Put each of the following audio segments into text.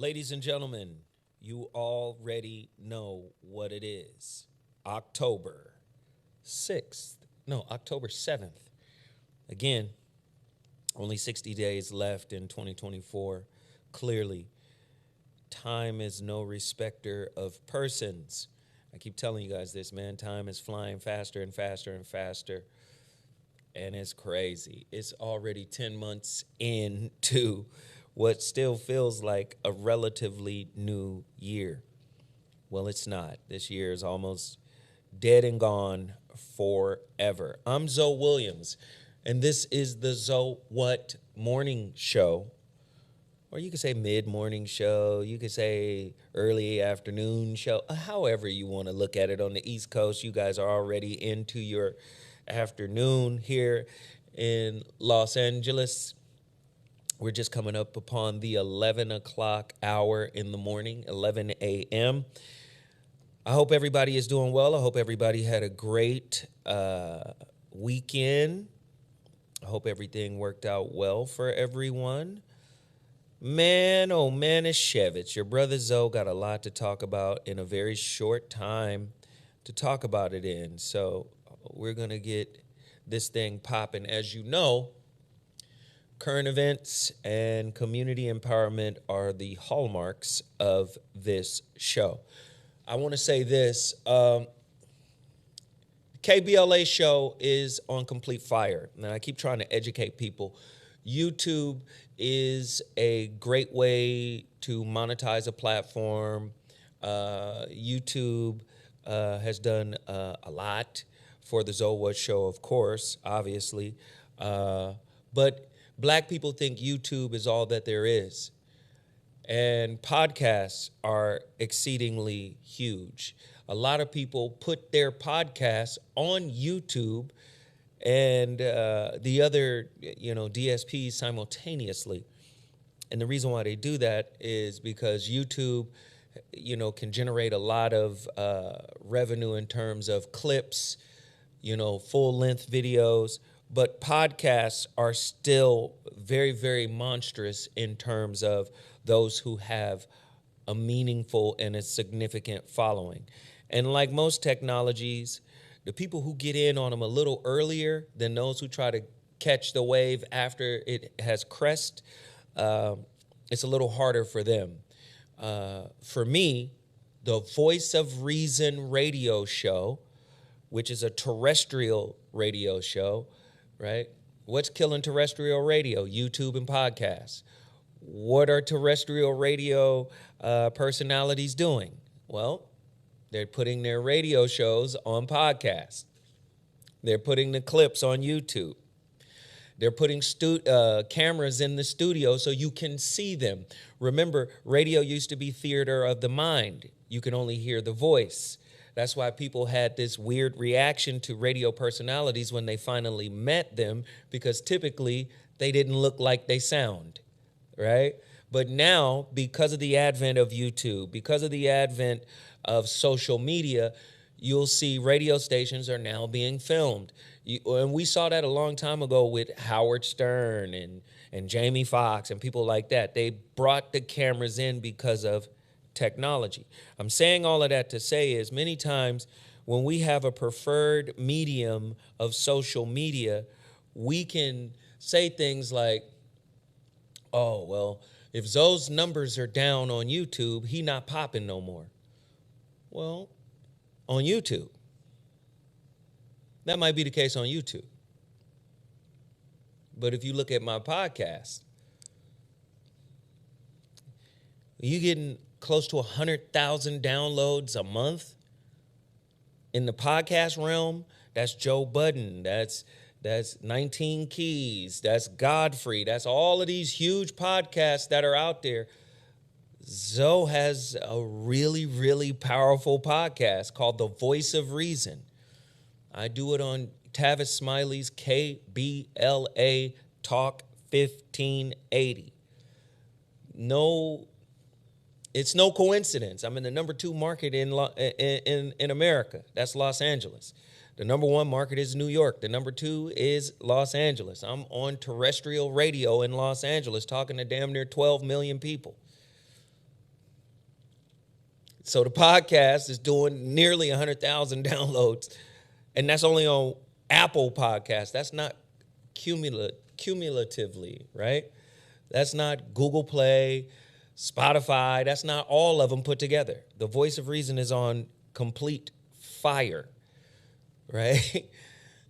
Ladies and gentlemen, you already know what it is. October 6th. No, October 7th. Again, only 60 days left in 2024. Clearly, time is no respecter of persons. I keep telling you guys this, man. Time is flying faster and faster and faster. And it's crazy. It's already 10 months into what still feels like a relatively new year. Well, it's not. This year is almost dead and gone forever. I'm Zoe Williams, and this is the Zoe What Morning Show. Or you could say mid-morning show. You could say early afternoon show. However you want to look at it. On the East Coast, you guys are already into your afternoon. Here in Los Angeles, we're just coming up upon the 11 o'clock hour in the morning, 11 a.m. I hope everybody is doing well. I hope everybody had a great weekend. I hope everything worked out well for everyone. Man, oh man, it's Shevitz. Your brother Zoe got a lot to talk about in a very short time to talk about it in. So we're going to get this thing popping. As you know, current events and community empowerment are the hallmarks of this show. I want to say this. KBLA show is on complete fire. And I keep trying to educate people. YouTube is a great way to monetize a platform. YouTube has done a lot for the Zoe What Show, of course, obviously. But Black people think YouTube is all that there is. And podcasts are exceedingly huge. A lot of people put their podcasts on YouTube and the other, DSPs simultaneously. And the reason why they do that is because YouTube, can generate a lot of revenue in terms of clips, full-length videos. But podcasts are still very, very monstrous in terms of those who have a meaningful and a significant following. And like most technologies, the people who get in on them a little earlier than those who try to catch the wave after it has crest, it's a little harder for them. For me, the Voice of Reason radio show, which is a terrestrial radio show, right? What's killing terrestrial radio? YouTube and podcasts. What are terrestrial radio personalities doing? Well, they're putting their radio shows on podcasts. They're putting the clips on YouTube. They're putting cameras in the studio so you can see them. Remember, radio used to be theater of the mind. You can only hear the voice. That's why people had this weird reaction to radio personalities when they finally met them, because typically they didn't look like they sound, right? But now, because of the advent of YouTube, because of the advent of social media, you'll see radio stations are now being filmed. And we saw that a long time ago with Howard Stern and Jamie Foxx and people like that. They brought the cameras in because of technology. I'm saying all of that to say is many times when we have a preferred medium of social media, we can say things like, oh, well, if Zoe's numbers are down on YouTube, he not popping no more. Well, on YouTube. That might be the case on YouTube. But if you look at my podcast, you getting close to 100,000 downloads a month in the podcast realm. That's Joe Budden. That's 19 Keys. That's Godfrey. That's all of these huge podcasts that are out there. Zoe has a really, really powerful podcast called The Voice of Reason. I do it on Tavis Smiley's KBLA Talk 1580. It's no coincidence. I'm in the number 2 market in America. That's Los Angeles. The number 1 market is New York. The number 2 is Los Angeles. I'm on terrestrial radio in Los Angeles talking to damn near 12 million people. So the podcast is doing nearly 100,000 downloads, and that's only on Apple Podcasts. That's not cumulatively, right? That's not Google Play, Spotify. That's not all of them put together. The Voice of Reason is on complete fire, right?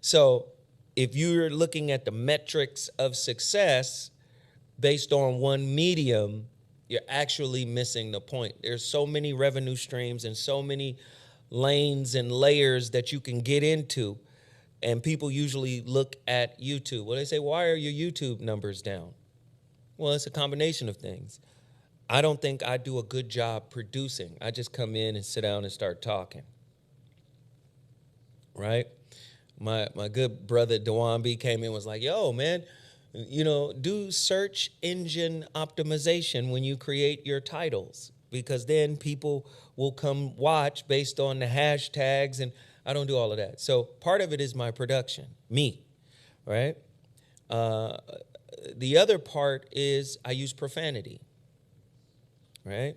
So if you're looking at the metrics of success based on one medium, you're actually missing the point. There's so many revenue streams and so many lanes and layers that you can get into. And people usually look at YouTube. Well, they say, why are your YouTube numbers down? Well, it's a combination of things. I don't think I do a good job producing. I just come in and sit down and start talking. Right? My good brother Dewan B came in and was like, yo, man, do search engine optimization when you create your titles, because then people will come watch based on the hashtags, and I don't do all of that. So part of it is my production, me, right? The other part is I use profanity, right?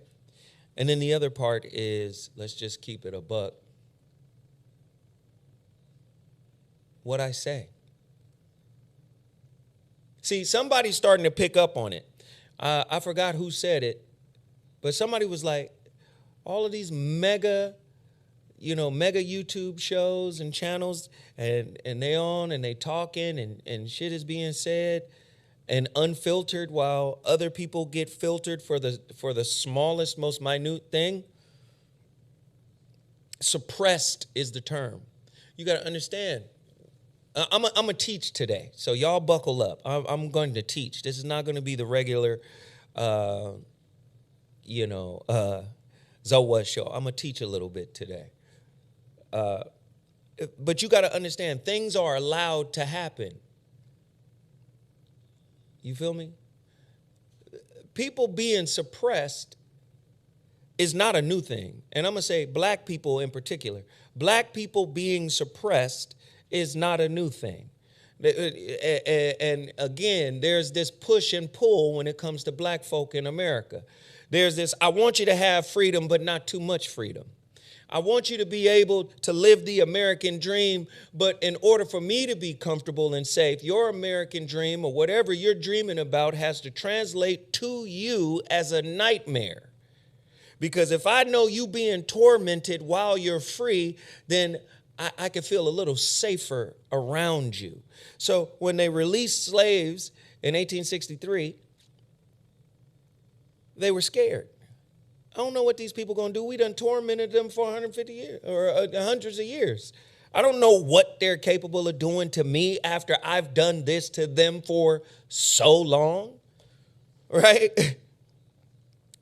And then the other part is, let's just keep it a buck, what I say. See, somebody's starting to pick up on it. I forgot who said it, but somebody was like, all of these mega YouTube shows and channels, and they on and they talking and shit is being said and unfiltered, while other people get filtered for the smallest, most minute thing. Suppressed is the term. You got to understand. I'm a teach today, so y'all buckle up. I'm going to teach. This is not going to be the regular, Zowa show. I'm going to teach a little bit today. But you got to understand, things are allowed to happen. You feel me? People being suppressed is not a new thing. And I'm going to say black people in particular. Black people being suppressed is not a new thing. And again, there's this push and pull when it comes to black folk in America. There's this, I want you to have freedom, but not too much freedom. I want you to be able to live the American dream, but in order for me to be comfortable and safe, your American dream or whatever you're dreaming about has to translate to you as a nightmare. Because if I know you being tormented while you're free, then I can feel a little safer around you. So when they released slaves in 1863, they were scared. I don't know what these people going to do. We done tormented them for 150 years or hundreds of years. I don't know what they're capable of doing to me after I've done this to them for so long, right?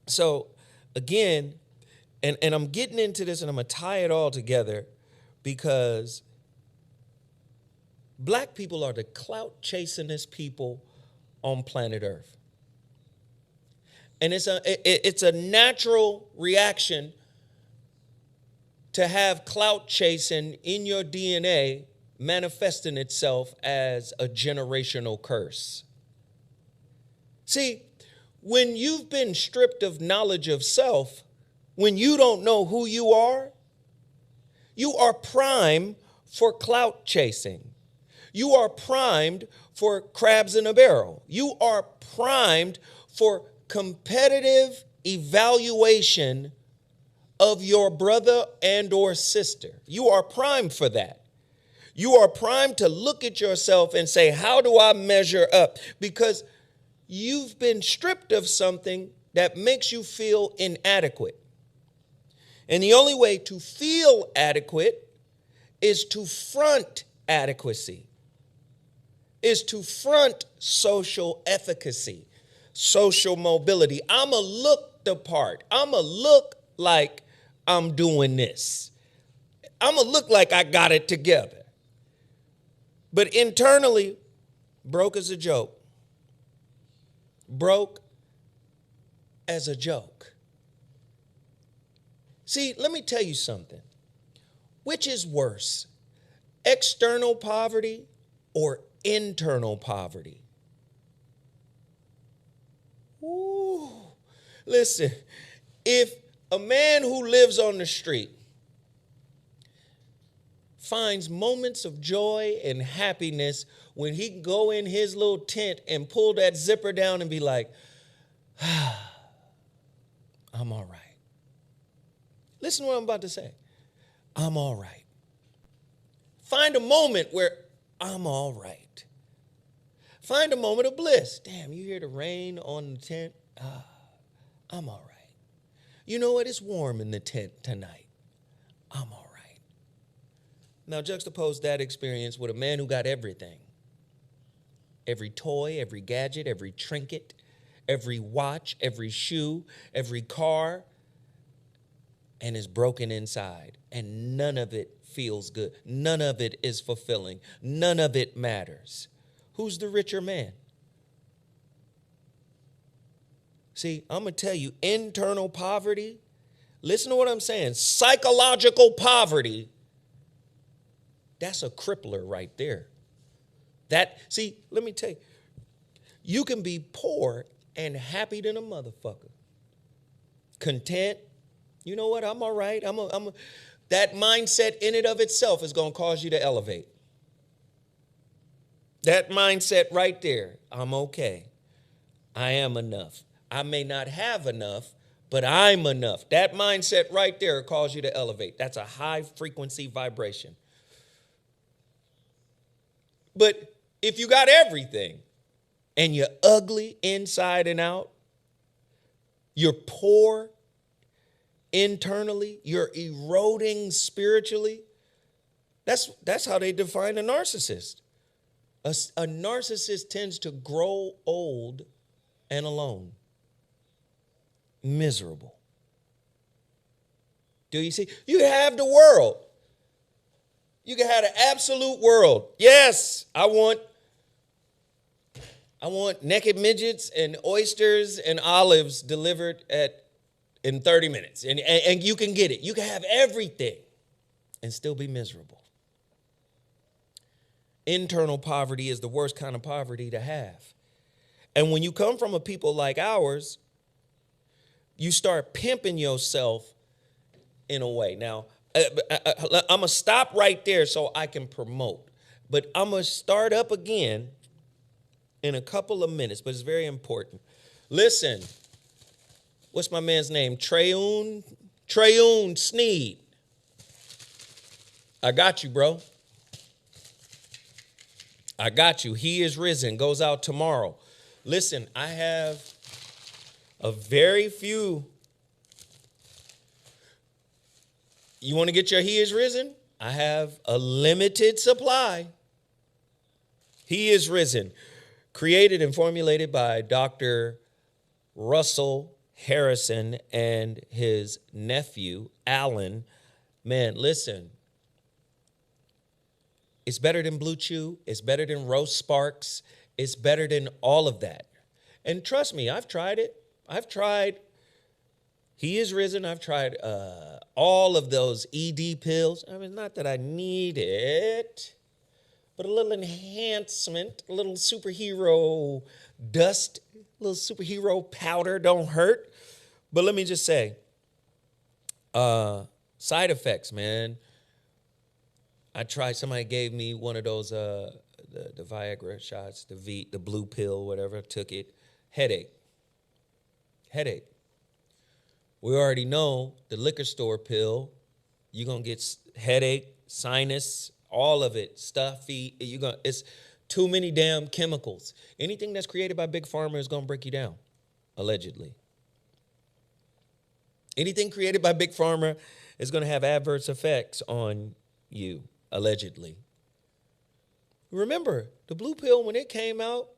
So again, and I'm getting into this and I'm going to tie it all together, because black people are the clout chasingest people on planet Earth. And it's a natural reaction to have clout chasing in your DNA manifesting itself as a generational curse. See, when you've been stripped of knowledge of self, when you don't know who you are prime for clout chasing. You are primed for crabs in a barrel. You are primed for competitive evaluation of your brother and or sister. You are primed for that. You are primed to look at yourself and say, how do I measure up? Because you've been stripped of something that makes you feel inadequate. And the only way to feel adequate is to front adequacy, is to front social efficacy, social mobility. I'm going to look the part. I'm going to look like I'm doing this. I'm going to look like I got it together. But internally, broke as a joke. Broke as a joke. See, let me tell you something. Which is worse, external poverty or internal poverty? Ooh. Listen, if A man who lives on the street finds moments of joy and happiness when he can go in his little tent and pull that zipper down and be like, I'm all right. Listen to what I'm about to say. I'm all right. Find a moment where I'm all right. Find a moment of bliss. Damn, you hear the rain on the tent? I'm all right. You know what? It's warm in the tent tonight. I'm all right. Now juxtapose that experience with a man who got everything. Every toy, every gadget, every trinket, every watch, every shoe, every car, and is broken inside. And none of it feels good. None of it is fulfilling. None of it matters. Who's the richer man? See, I'm going to tell you, internal poverty, listen to what I'm saying, psychological poverty, that's a crippler right there. See, let me tell you, you can be poor and happy than a motherfucker. Content, you know what, I'm all right. That mindset in and of itself is going to cause you to elevate. That mindset right there, I'm okay. I am enough. I may not have enough, but I'm enough. That mindset right there calls you to elevate. That's a high frequency vibration. But if you got everything and you're ugly inside and out, you're poor internally, you're eroding spiritually, that's how they define a narcissist. A narcissist tends to grow old and alone. Miserable. Do you see? You have the world. You can have the absolute world. Yes, I want naked midgets and oysters and olives delivered in 30 minutes. And you can get it. You can have everything and still be miserable. Internal poverty is the worst kind of poverty to have. And when you come from a people like ours, you start pimping yourself in a way. Now, I'm going to stop right there so I can promote. But I'm going to start up again in a couple of minutes, but it's very important. Listen, what's my man's name? Treyoun Sneed. I got you, bro. I got you. He is risen. Goes out tomorrow. Listen, I have a very few. You want to get your He is risen? I have a limited supply. He is risen. Created and formulated by Dr. Russell Harrison and his nephew, Alan. Man, listen. It's better than Blue Chew. It's better than Roast Sparks. It's better than all of that. And trust me, I've tried it. I've tried He is risen. I've tried all of those ED pills. I mean, not that I need it, but a little enhancement, a little superhero dust, a little superhero powder don't hurt. But let me just say, side effects, man. I tried, somebody gave me one of those, the Viagra shots, the blue pill, whatever, took it. Headache. We already know the liquor store pill, you're going to get headache, sinus, all of it, stuffy. It's too many damn chemicals. Anything that's created by Big Pharma is going to break you down, allegedly. Anything created by Big Pharma is going to have adverse effects on you, allegedly. Remember, the blue pill, when it came out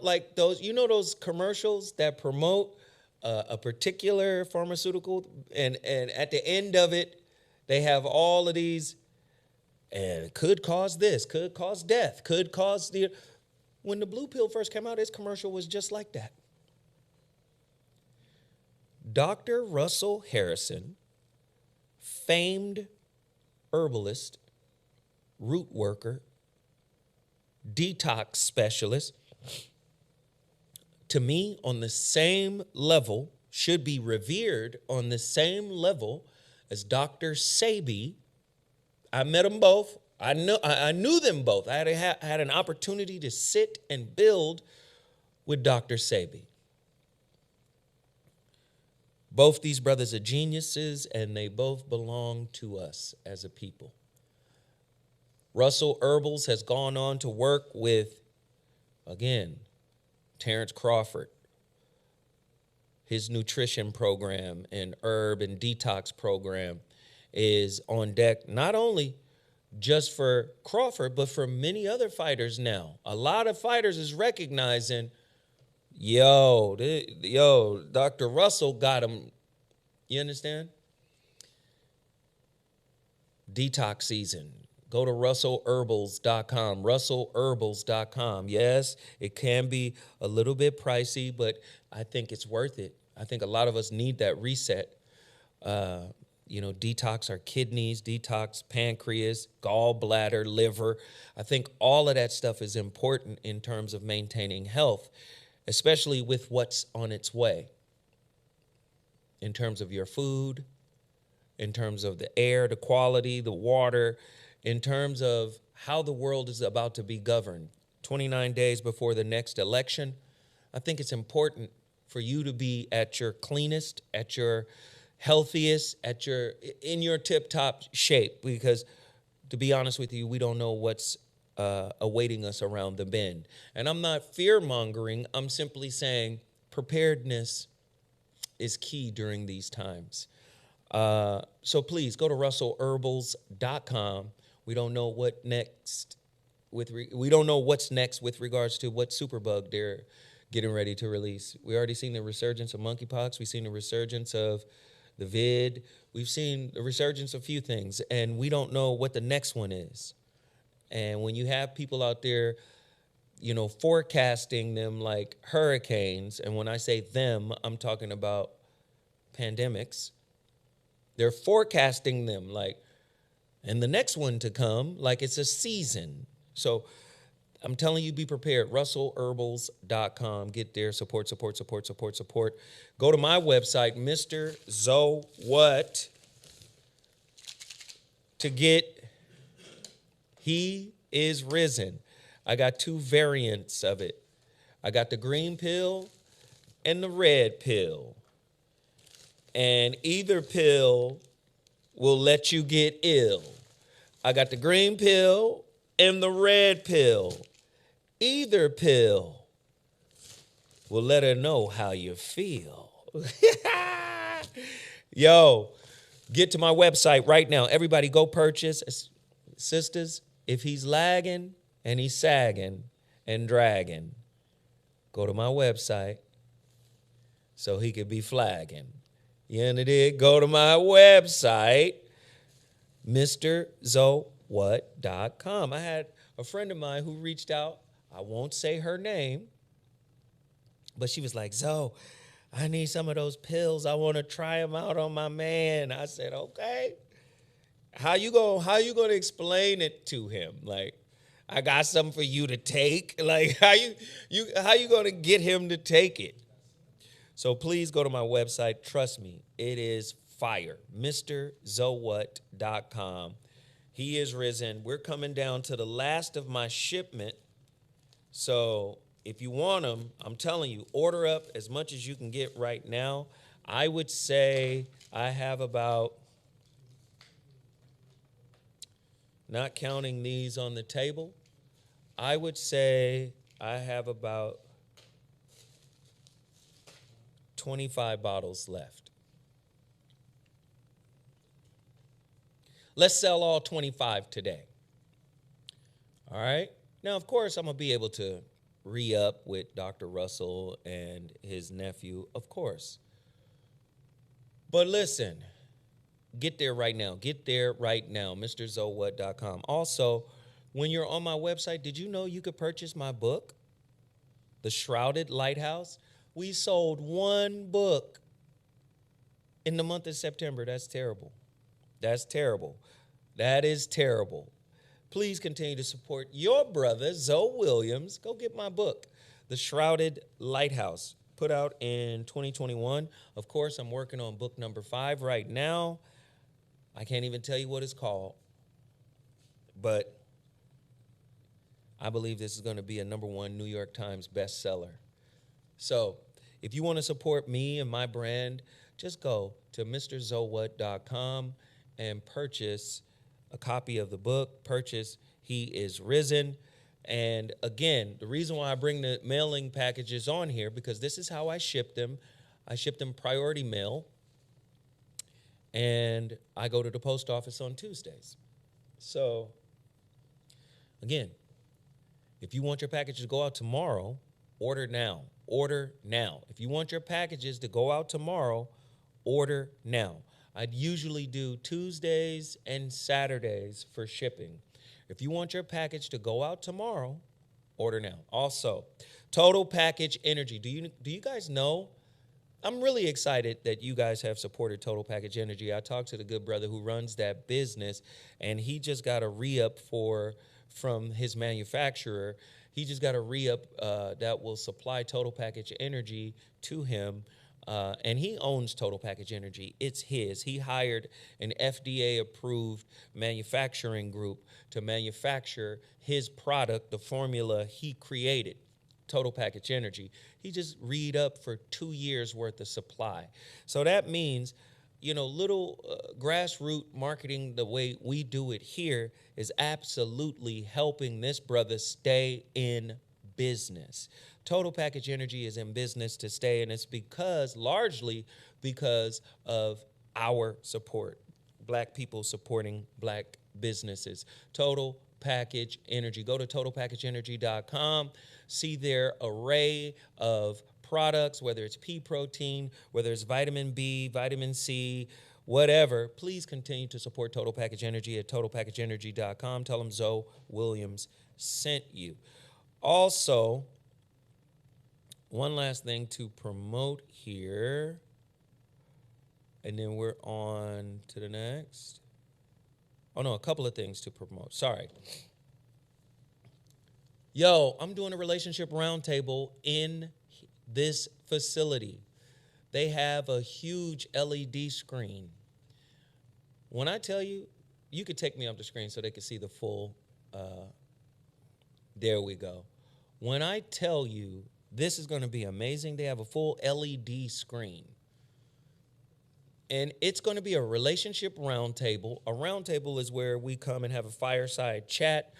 like those, you know, those commercials that promote a particular pharmaceutical, and at the end of it, they have all of these, and it could cause this, could cause death, could cause the. When the blue pill first came out, its commercial was just like that. Dr. Russell Harrison, famed herbalist, root worker, detox specialist, to me, on the same level should be revered on the same level as Dr. Sebi. I met them both. I knew them both. I had an opportunity to sit and build with Dr. Sebi. Both these brothers are geniuses, and they both belong to us as a people. Russell Herbals has gone on to work with, again, Terrence Crawford. His nutrition program and herb and detox program is on deck, not only just for Crawford, but for many other fighters now. A lot of fighters is recognizing, Dr. Russell got him. You understand? Detox season. Go to russellherbals.com, russellherbals.com. Yes, it can be a little bit pricey, but I think it's worth it. I think a lot of us need that reset. Detox our kidneys, detox pancreas, gallbladder, liver. I think all of that stuff is important in terms of maintaining health, especially with what's on its way. In terms of your food, in terms of the air, the quality, the water, in terms of how the world is about to be governed 29 days before the next election. I think it's important for you to be at your cleanest, at your healthiest, in your tip-top shape, because to be honest with you, we don't know what's awaiting us around the bend. And I'm not fear-mongering. I'm simply saying preparedness is key during these times. So please go to russellherbals.com. We don't know what's next with regards to what superbug they're getting ready to release. We already seen the resurgence of monkeypox. We've seen the resurgence of the vid. We've seen the resurgence of a few things, and we don't know what the next one is. And when you have people out there, forecasting them like hurricanes, and when I say them, I'm talking about pandemics. They're forecasting them like, and the next one to come, like it's a season. So I'm telling you, be prepared. russellherbals.com. Get there. Support. Go to my website, Mr. Zoe What, to get He is Risen. I got two variants of it. I got the green pill and the red pill. And either pill will let you get ill. I got the green pill and the red pill. Either pill will let her know how you feel. Yo, get to my website right now. Everybody go purchase. Sisters, if he's lagging and he's sagging and dragging, go to my website so he could be flagging. You understand? Go to my website, MrZoeWhat.com. I had a friend of mine who reached out. I won't say her name, but she was like, Zoe, I need some of those pills. I want to try them out on my man. I said, okay. How you gonna explain it to him? Like, I got something for you to take. Like, how you gonna get him to take it? So please go to my website. Trust me, it is fire. MrZoeWhat.com. He is risen. We're coming down to the last of my shipment. So if you want them, I'm telling you, order up as much as you can get right now. I would say I have about, not counting these on the table, I would say I have about 25 bottles left. Let's sell all 25 today. All right? Now, of course, I'm going to be able to re-up with Dr. Russell and his nephew, of course. But listen, get there right now. Get there right now, MrZoeWhat.com. Also, when you're on my website, did you know you could purchase my book, The Shrouded Lighthouse? We sold one book in the month of September. That's terrible. That's terrible. That is terrible. Please continue to support your brother, Zoe Williams. Go get my book, The Shrouded Lighthouse. put out in 2021. Of course, I'm working on book number 5 right now. I can't even tell you what it's called, but I believe this is going to be a #1 New York Times bestseller. So if you want to support me and my brand, just go to mrzowhat.com and purchase a copy of the book. Purchase He is Risen. And again, the reason why I bring the mailing packages on here, because this is how I ship them. I ship them priority mail, and I go to the post office on Tuesdays. So again, if you want your packages to go out tomorrow, order now. Order now. If you want your packages to go out tomorrow, order now. I'd usually do Tuesdays and Saturdays for shipping. If you want your package to go out tomorrow, order now. Also, Total Package Energy. Do you guys know? I'm really excited that you guys have supported Total Package Energy. I talked to the good brother who runs that business, and he just got a re-up from his manufacturer. He just got a re-up that will supply Total Package Energy to him. And he owns Total Package Energy. It's his. He hired an FDA-approved manufacturing group to manufacture his product, the formula he created, Total Package Energy. He just read up for 2 years worth of supply. So that means, little grassroots marketing, the way we do it here, is absolutely helping this brother stay in business. Total Package Energy is in business to stay, and it's largely because of our support, Black people supporting Black businesses. Total Package Energy. Go to totalpackageenergy.com. See their array of products, whether it's pea protein, whether it's vitamin B, vitamin C, whatever. Please continue to support Total Package Energy at totalpackageenergy.com. Tell them Zoe Williams sent you. Also, one last thing to promote here, and then we're on to the next. Oh, no, a couple of things to promote. Sorry. Yo, I'm doing a relationship roundtable in this facility. They have a huge LED screen. When I tell you, you could take me off the screen so they could see the full. There we go. When I tell you this is going to be amazing, they have a full LED screen. And it's going to be a relationship roundtable. A roundtable is where we come and have a fireside chat,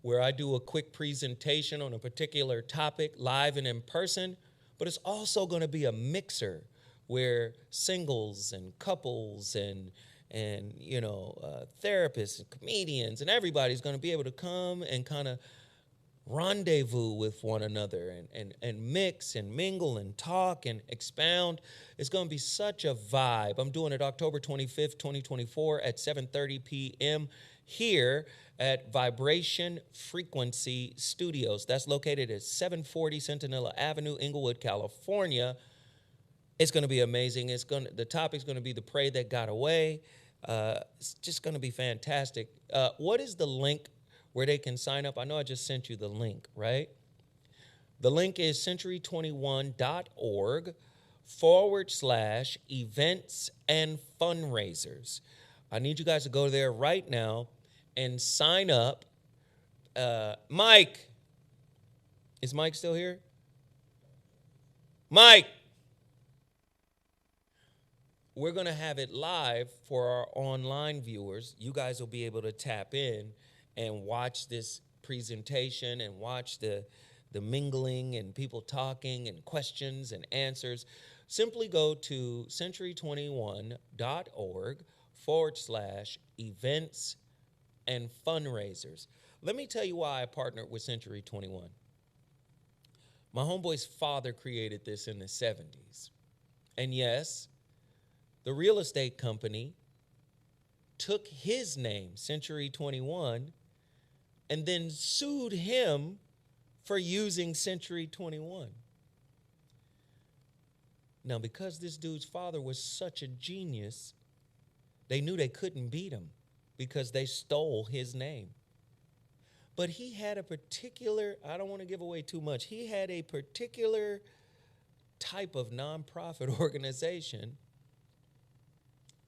where I do a quick presentation on a particular topic, live and in person. But it's also going to be a mixer where singles and couples and therapists and comedians and everybody's going to be able to come and kind of rendezvous with one another and mix and mingle and talk and expound. It's going to be such a vibe. I'm doing it October 25th, 2024 at 7:30 p.m. here at Vibration Frequency Studios. That's located at 740 Centinela Avenue, Inglewood, California. It's going to be amazing. The topic's going to be the prey that got away. It's just going to be fantastic. What is the link where they can sign up? I know I just sent you the link, right? The link is century21.org/events and fundraisers. I need you guys to go there right now and sign up. Mike, is Mike still here? Mike, we're going to have it live for our online viewers. You guys will be able to tap in and watch this presentation and watch the mingling and people talking and questions and answers. Simply go to century21.org/events and fundraisers. Let me tell you why I partnered with Century 21. My homeboy's father created this in the 70s. And yes, the real estate company took his name, Century 21, and then sued him for using Century 21. Now, because this dude's father was such a genius, they knew they couldn't beat him because they stole his name. But he had a particular, I don't want to give away too much, he had a particular type of nonprofit organization,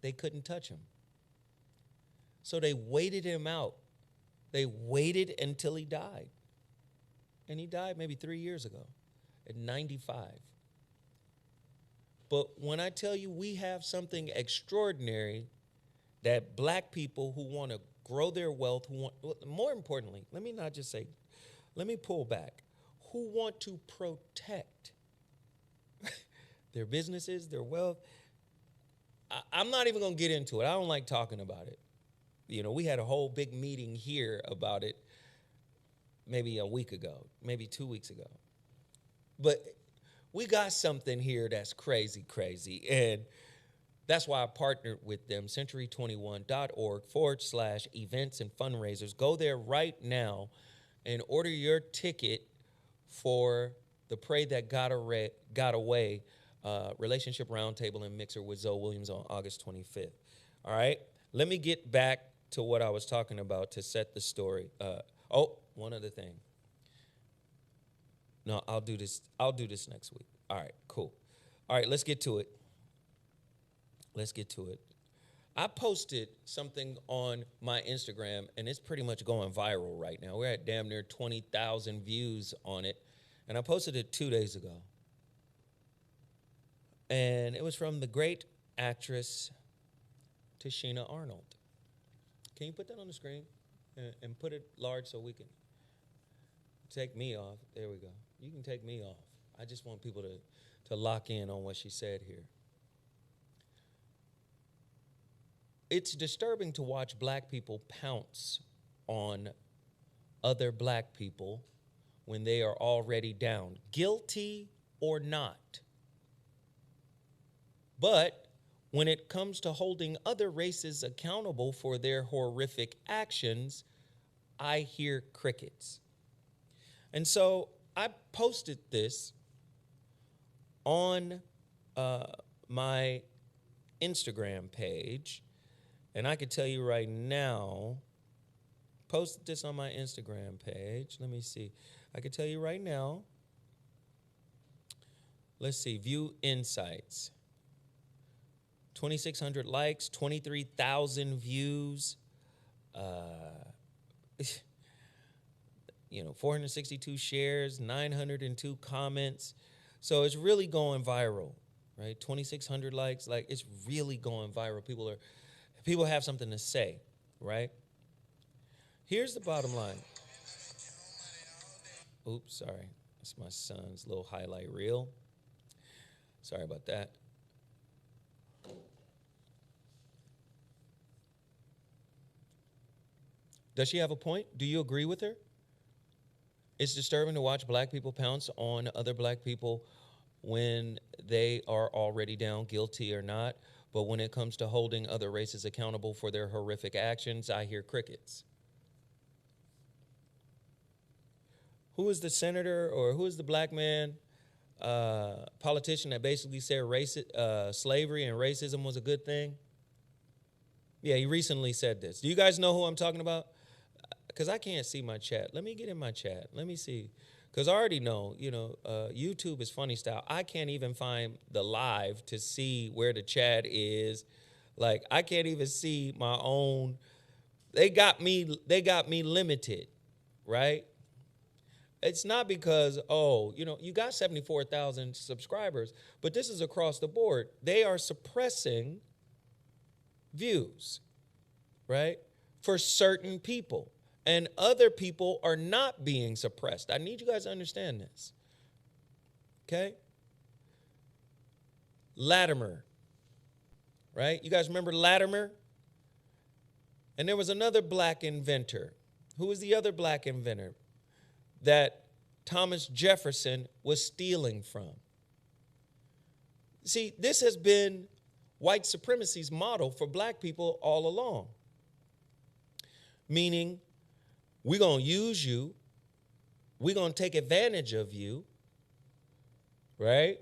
they couldn't touch him. So they waited him out. They waited until he died. And he died maybe 3 years ago at 95. But when I tell you we have something extraordinary that black people who want to grow their wealth, who want, more importantly, let me pull back, who want to protect their businesses, their wealth. I'm not even going to get into it. I don't like talking about it. You know, we had a whole big meeting here about it maybe a week ago, maybe 2 weeks ago. But we got something here that's crazy, crazy. And that's why I partnered with them, century21.org/events and fundraisers. Go there right now and order your ticket for the Pray That Got Away Relationship Roundtable and Mixer with Zoe Williams on August 25th. All right? Let me get back to what I was talking about to set the story. One other thing. No, I'll do this next week. All right, cool. All right, let's get to it. I posted something on my Instagram, and it's pretty much going viral right now. We're at damn near 20,000 views on it, and I posted it 2 days ago. And it was from the great actress Tichina Arnold. Can you put that on the screen and put it large so we can take me off? There we go. You can take me off. I just want people to lock in on what she said here. It's disturbing to watch black people pounce on other black people when they are already down, guilty or not. But when it comes to holding other races accountable for their horrific actions, I hear crickets. And so I posted this on my Instagram page, and I could tell you right now, posted this on my Instagram page. Let me see. I could tell you right now. Let's see. View insights. 2,600 likes, 23,000 views, 462 shares, 902 comments. So it's really going viral, right? 2,600 likes, like it's really going viral. People have something to say, right? Here's the bottom line. Oops, sorry. That's my son's little highlight reel. Sorry about that. Does she have a point? Do you agree with her? It's disturbing to watch black people pounce on other black people when they are already down, guilty or not. But when it comes to holding other races accountable for their horrific actions, I hear crickets. Who is the senator or who is the black man, politician that basically said slavery and racism was a good thing? Yeah, he recently said this. Do you guys know who I'm talking about? Because I can't see my chat. Let me get in my chat. Let me see. Because I already know, YouTube is funny style. I can't even find the live to see where the chat is. Like, I can't even see my own. They got me limited, right? It's not because, you got 74,000 subscribers, but this is across the board. They are suppressing views, right, for certain people. And other people are not being suppressed. I need you guys to understand this. Okay? Latimer, right? You guys remember Latimer? And there was another black inventor. Who was the other black inventor that Thomas Jefferson was stealing from? See, this has been white supremacy's model for black people all along. Meaning, we're going to use you. We're going to take advantage of you, right?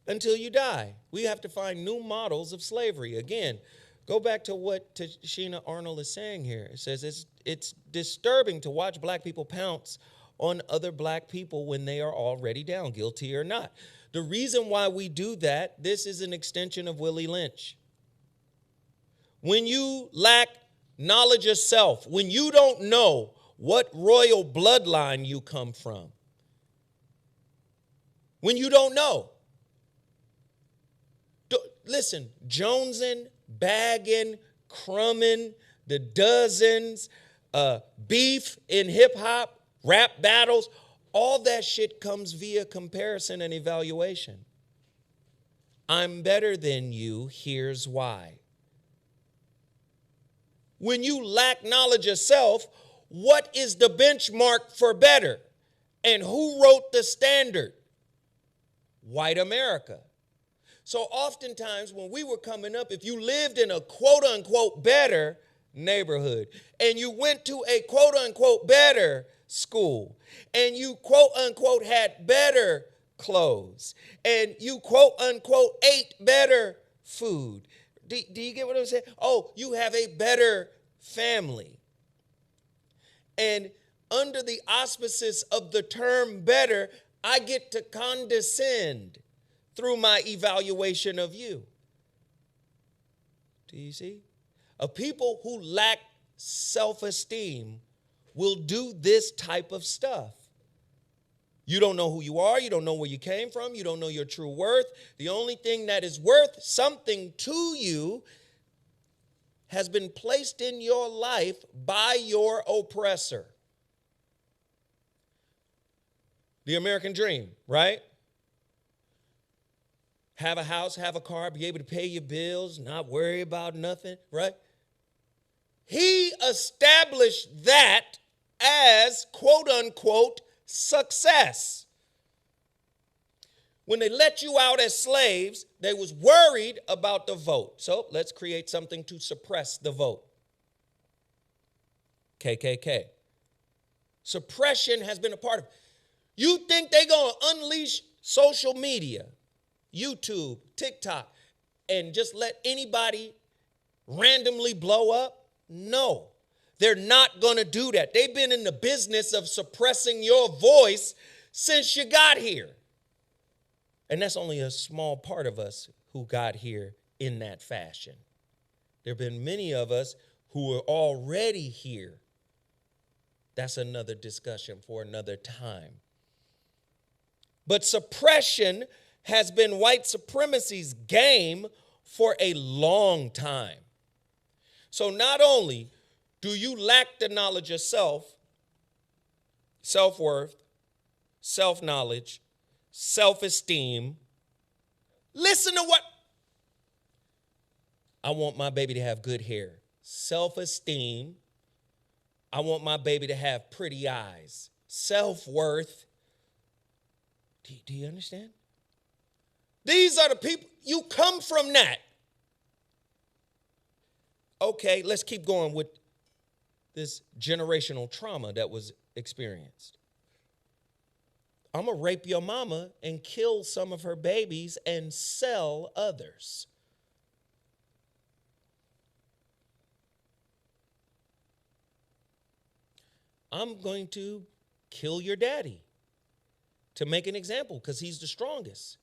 Until you die. We have to find new models of slavery. Again, go back to what Tichina Arnold is saying here. It says it's disturbing to watch black people pounce on other black people when they are already down, guilty or not. The reason why we do that, this is an extension of Willie Lynch. When you lack knowledge of self, when you don't know what royal bloodline you come from, when you don't know, listen, jonesing, bagging, crumbing, the dozens, beef in hip hop, rap battles, all that shit comes via comparison and evaluation. I'm better than you, here's why. When you lack knowledge of self, what is the benchmark for better? And who wrote the standard? White America. So oftentimes when we were coming up, if you lived in a quote unquote better neighborhood and you went to a quote unquote better school and you quote unquote had better clothes and you quote unquote ate better food. Do you get what I'm saying? Oh, you have a better family. And under the auspices of the term better, I get to condescend through my evaluation of you. Do you see? A people who lack self-esteem will do this type of stuff. You don't know who you are. You don't know where you came from. You don't know your true worth. The only thing that is worth something to you has been placed in your life by your oppressor. The American dream, right? Have a house, have a car, be able to pay your bills, not worry about nothing, right? He established that as quote unquote success. When they let you out as slaves, they was worried about the vote. So let's create something to suppress the vote. KKK. Suppression has been a part of it. You think they're going to unleash social media, YouTube, TikTok, and just let anybody randomly blow up? No, they're not going to do that. They've been in the business of suppressing your voice since you got here. And that's only a small part of us who got here in that fashion. There have been many of us who are already here. That's another discussion for another time. But suppression has been white supremacy's game for a long time. So not only do you lack the knowledge of self, self-worth, self-knowledge, self-esteem, listen to what? I want my baby to have good hair. Self-esteem. I want my baby to have pretty eyes. Self-worth. Do you understand? These are the people, you come from that. Okay, let's keep going with this generational trauma that was experienced. I'm going to rape your mama and kill some of her babies and sell others. I'm going to kill your daddy to make an example because he's the strongest.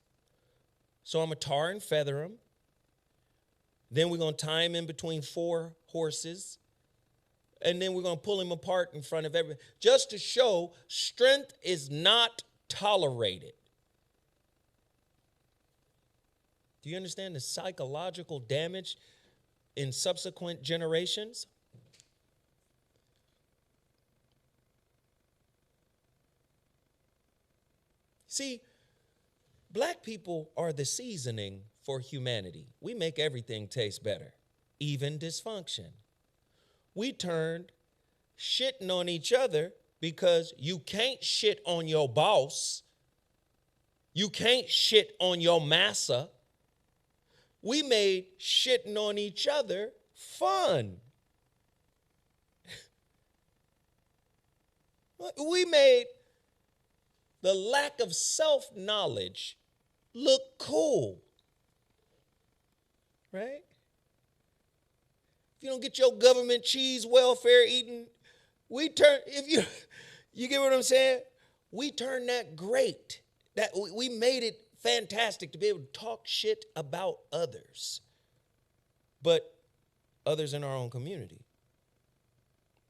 So I'm going to tar and feather him. Then we're going to tie him in between 4 horses. And then we're going to pull him apart in front of everybody. Just to show strength is not tolerated. Do you understand the psychological damage in subsequent generations? See, black people are the seasoning for humanity. We make everything taste better, even dysfunction. We turned shitting on each other because you can't shit on your boss. You can't shit on your massa. We made shitting on each other fun. We made the lack of self-knowledge look cool. Right? If you don't get your government cheese welfare eaten, if You get what I'm saying? We turned that great. That we made it fantastic to be able to talk shit about others, but others in our own community.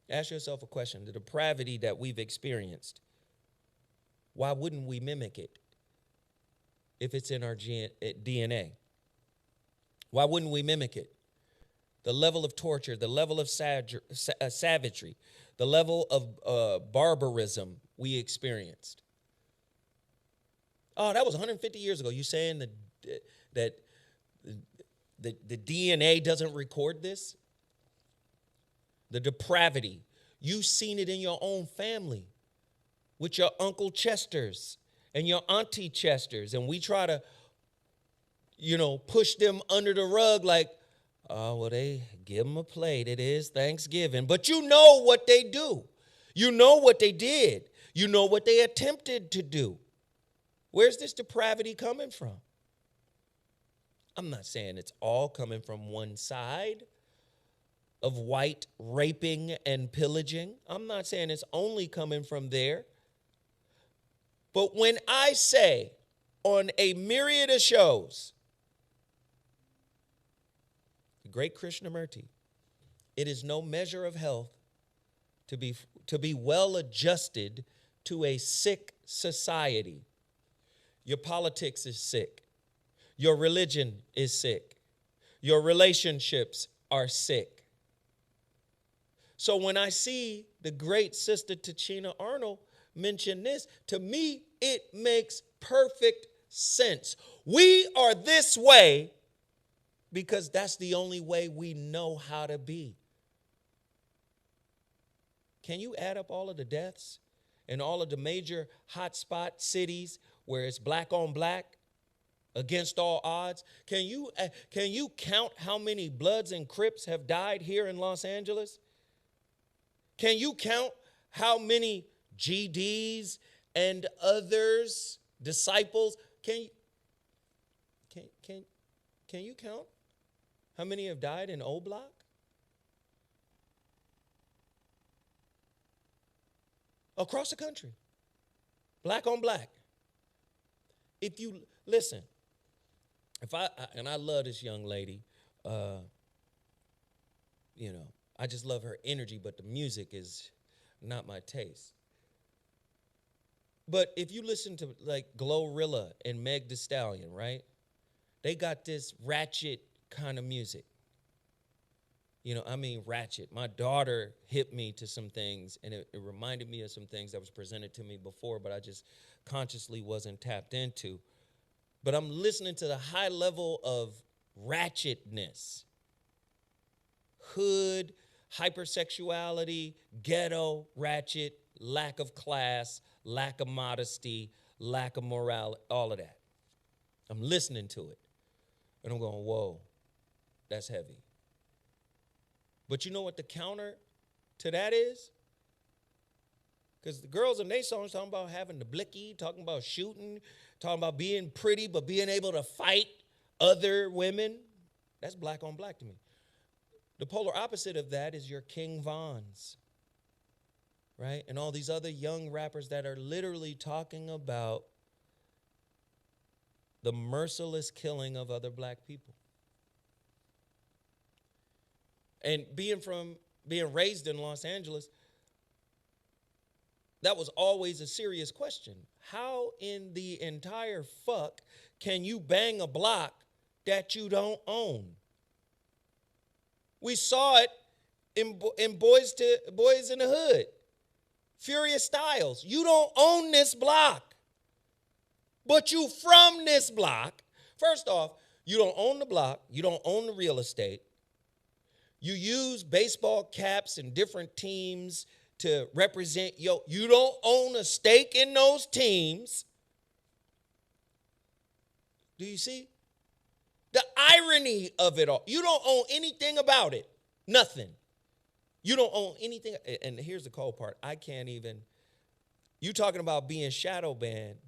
Ask yourself a question. The depravity that we've experienced, why wouldn't we mimic it if it's in our DNA? Why wouldn't we mimic it? The level of torture, the level of savagery, the level of barbarism we experienced. Oh, that was 150 years ago. You saying that the DNA doesn't record this? The depravity. You've seen it in your own family with your Uncle Chesters and your Auntie Chesters. And we try to, push them under the rug like, oh, well, they give them a plate. It is Thanksgiving. But you know what they do. You know what they did. You know what they attempted to do. Where's this depravity coming from? I'm not saying it's all coming from one side of white raping and pillaging. I'm not saying it's only coming from there. But when I say on a myriad of shows, the great Krishnamurti, it is no measure of health to be well adjusted to a sick society. Your politics is sick. Your religion is sick. Your relationships are sick. So when I see the great Sister Tachina Arnold mention this, to me, it makes perfect sense. We are this way because that's the only way we know how to be. Can you add up all of the deaths in all of the major hotspot cities where it's black on black against all odds? Can you count how many Bloods and Crips have died here in Los Angeles? Can you count how many GDs and others, disciples? Can you count how many have died in O Block? Across the country, black on black. If you listen, I love this young lady, I just love her energy, but the music is not my taste. But if you listen to like Glorilla and Meg Thee Stallion, right? They got this ratchet kind of music. Ratchet. My daughter hit me to some things, and it reminded me of some things that was presented to me before, but I just consciously wasn't tapped into. But I'm listening to the high level of ratchetness, hood, hypersexuality, ghetto, ratchet, lack of class, lack of modesty, lack of morality, all of that. I'm listening to it, and I'm going, whoa, that's heavy. But you know what the counter to that is? Because the girls in their songs talking about having the blicky, talking about shooting, talking about being pretty, but being able to fight other women. That's black on black to me. The polar opposite of that is your King Vons, right? And all these other young rappers that are literally talking about the merciless killing of other black people. And being raised in Los Angeles, that was always a serious question. How in the entire fuck can you bang a block that you don't own? We saw it in Boys in the Hood. Furious Styles. You don't own this block, but you from this block. First off, you don't own the block. You don't own the real estate. You use baseball caps and different teams to represent you don't own a stake in those teams. Do you see? The irony of it all. You don't own anything about it. Nothing. You don't own anything. And here's the cold part. I can't even. You talking about being shadow banned.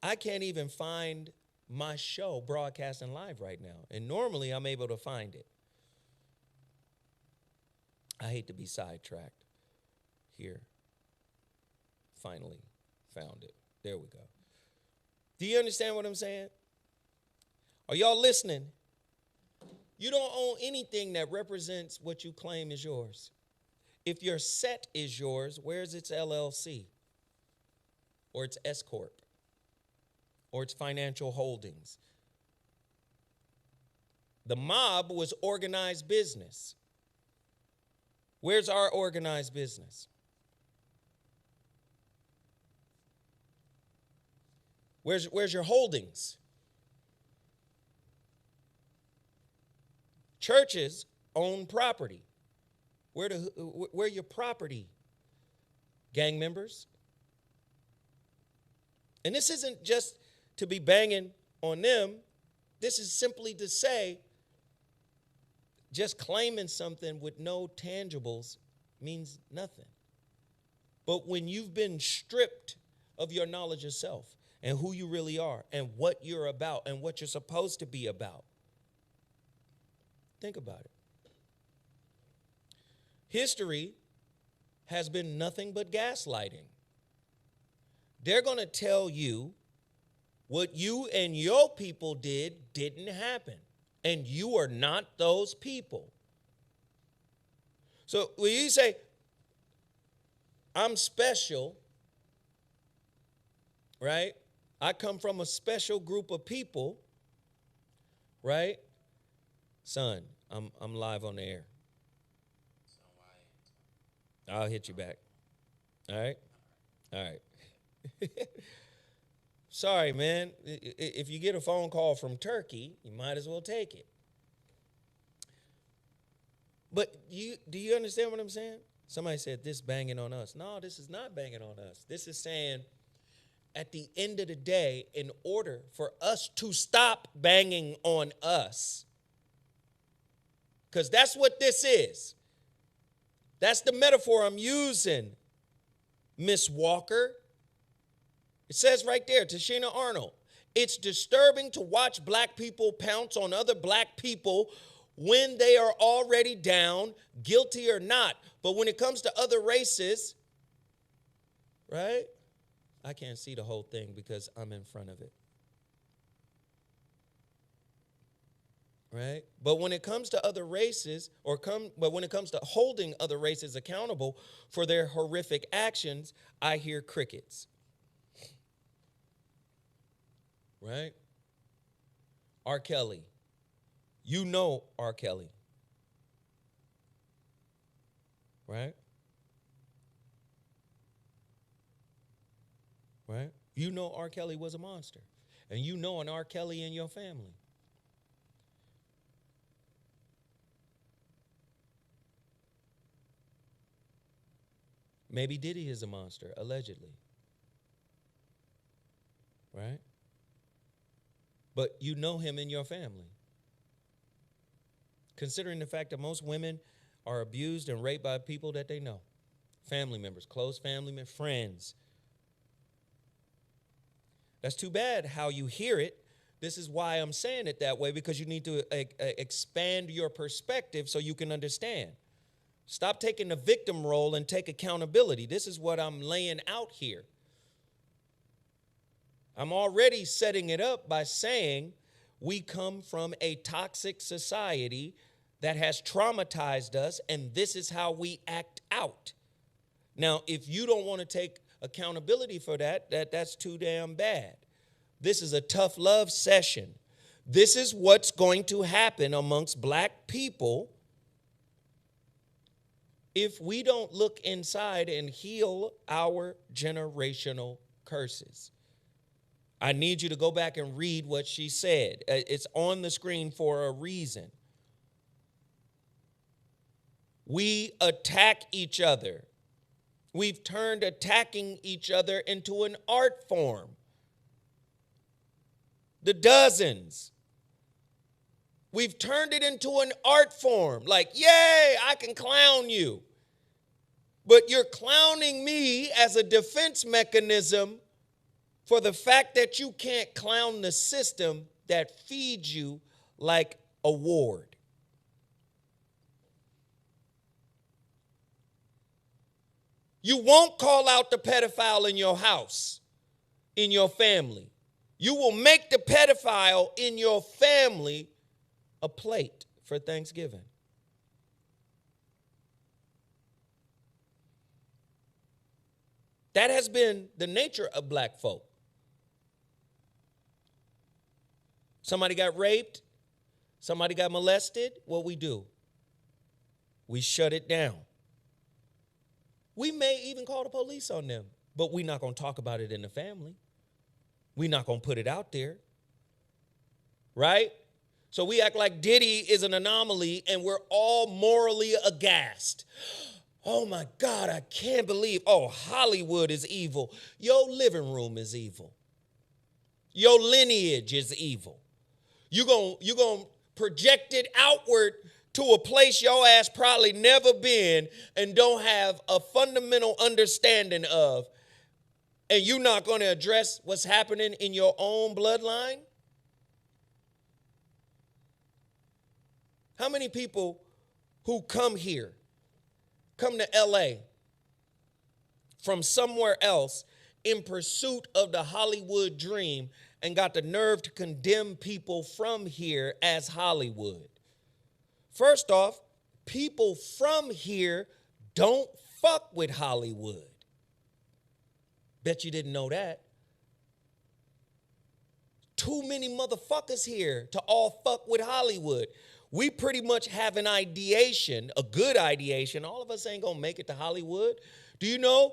I can't even find my show broadcasting live right now. And normally I'm able to find it. I hate to be sidetracked. Here. Finally found it. There we go. Do you understand what I'm saying? Are y'all listening? You don't own anything that represents what you claim is yours. If your set is yours, where's its LLC? Or its S Corp? Or its financial holdings? The mob was organized business. Where's our organized business? Where's your holdings? Churches own property. Where your property? Gang members. And this isn't just to be banging on them. This is simply to say, just claiming something with no tangibles means nothing. But when you've been stripped of your knowledge of self and who you really are and what you're about and what you're supposed to be about, think about it. History has been nothing but gaslighting. They're going to tell you what you and your people didn't happen. And you are not those people. So when you say, I'm special, right? I come from a special group of people, right? Son, I'm live on the air. I'll hit you back. All right? All right. Sorry, man. If you get a phone call from Turkey, you might as well take it. But do you understand what I'm saying? Somebody said this banging on us. No, this is not banging on us. This is saying at the end of the day, in order for us to stop banging on us, because that's what this is. That's the metaphor I'm using, Miss Walker. It says right there, Tashina Arnold, it's disturbing to watch black people pounce on other black people when they are already down, guilty or not. But when it comes to other races, right? I can't see the whole thing because I'm in front of it. Right? But when it comes to other races, but when it comes to holding other races accountable for their horrific actions, I hear crickets. Right? R. Kelly. You know R. Kelly. Right? Right? You know R. Kelly was a monster. And you know an R. Kelly in your family. Maybe Diddy is a monster, allegedly. Right? But you know him in your family. Considering the fact that most women are abused and raped by people that they know. Family members, close family members, friends. That's too bad how you hear it. This is why I'm saying it that way, because you need to expand your perspective so you can understand. Stop taking the victim role and take accountability. This is what I'm laying out here. I'm already setting it up by saying we come from a toxic society that has traumatized us, and this is how we act out. Now, if you don't want to take accountability for that's too damn bad. This is a tough love session. This is what's going to happen amongst black people if we don't look inside and heal our generational curses. I need you to go back and read what she said. It's on the screen for a reason. We attack each other. We've turned attacking each other into an art form. The dozens. We've turned it into an art form. Like, yay, I can clown you. But you're clowning me as a defense mechanism for the fact that you can't clown the system that feeds you like a ward. You won't call out the pedophile in your house, in your family. You will make the pedophile in your family a plate for Thanksgiving. That has been the nature of black folk. Somebody got raped, somebody got molested, what we do? We shut it down. We may even call the police on them, but we're not going to talk about it in the family. We're not going to put it out there. Right? So we act like Diddy is an anomaly and we're all morally aghast. Oh my God, I can't believe, Hollywood is evil. Your living room is evil. Your lineage is evil. You're going to project it outward to a place your ass probably never been and don't have a fundamental understanding of, and you're not going to address what's happening in your own bloodline? How many people who come here, come to LA from somewhere else in pursuit of the Hollywood dream and got the nerve to condemn people from here as Hollywood? First off, people from here don't fuck with Hollywood. Bet you didn't know that. Too many motherfuckers here to all fuck with Hollywood. We pretty much have an ideation, a good ideation. All of us ain't gonna make it to Hollywood. Do you know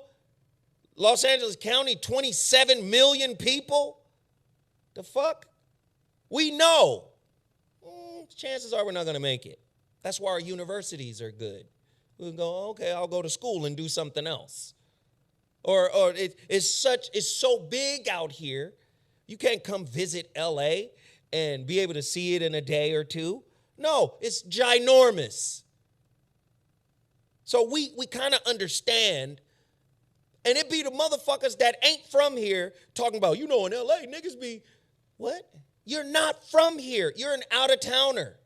Los Angeles County, 27 million people? The fuck? We know. Chances are we're not gonna make it. That's why our universities are good. We can go, okay, I'll go to school and do something else. Or it's so big out here, you can't come visit LA and be able to see it in a day or two. No, it's ginormous. So we kind of understand, and it be the motherfuckers that ain't from here talking about, in LA, niggas be, what? You're not from here. You're an out-of-towner.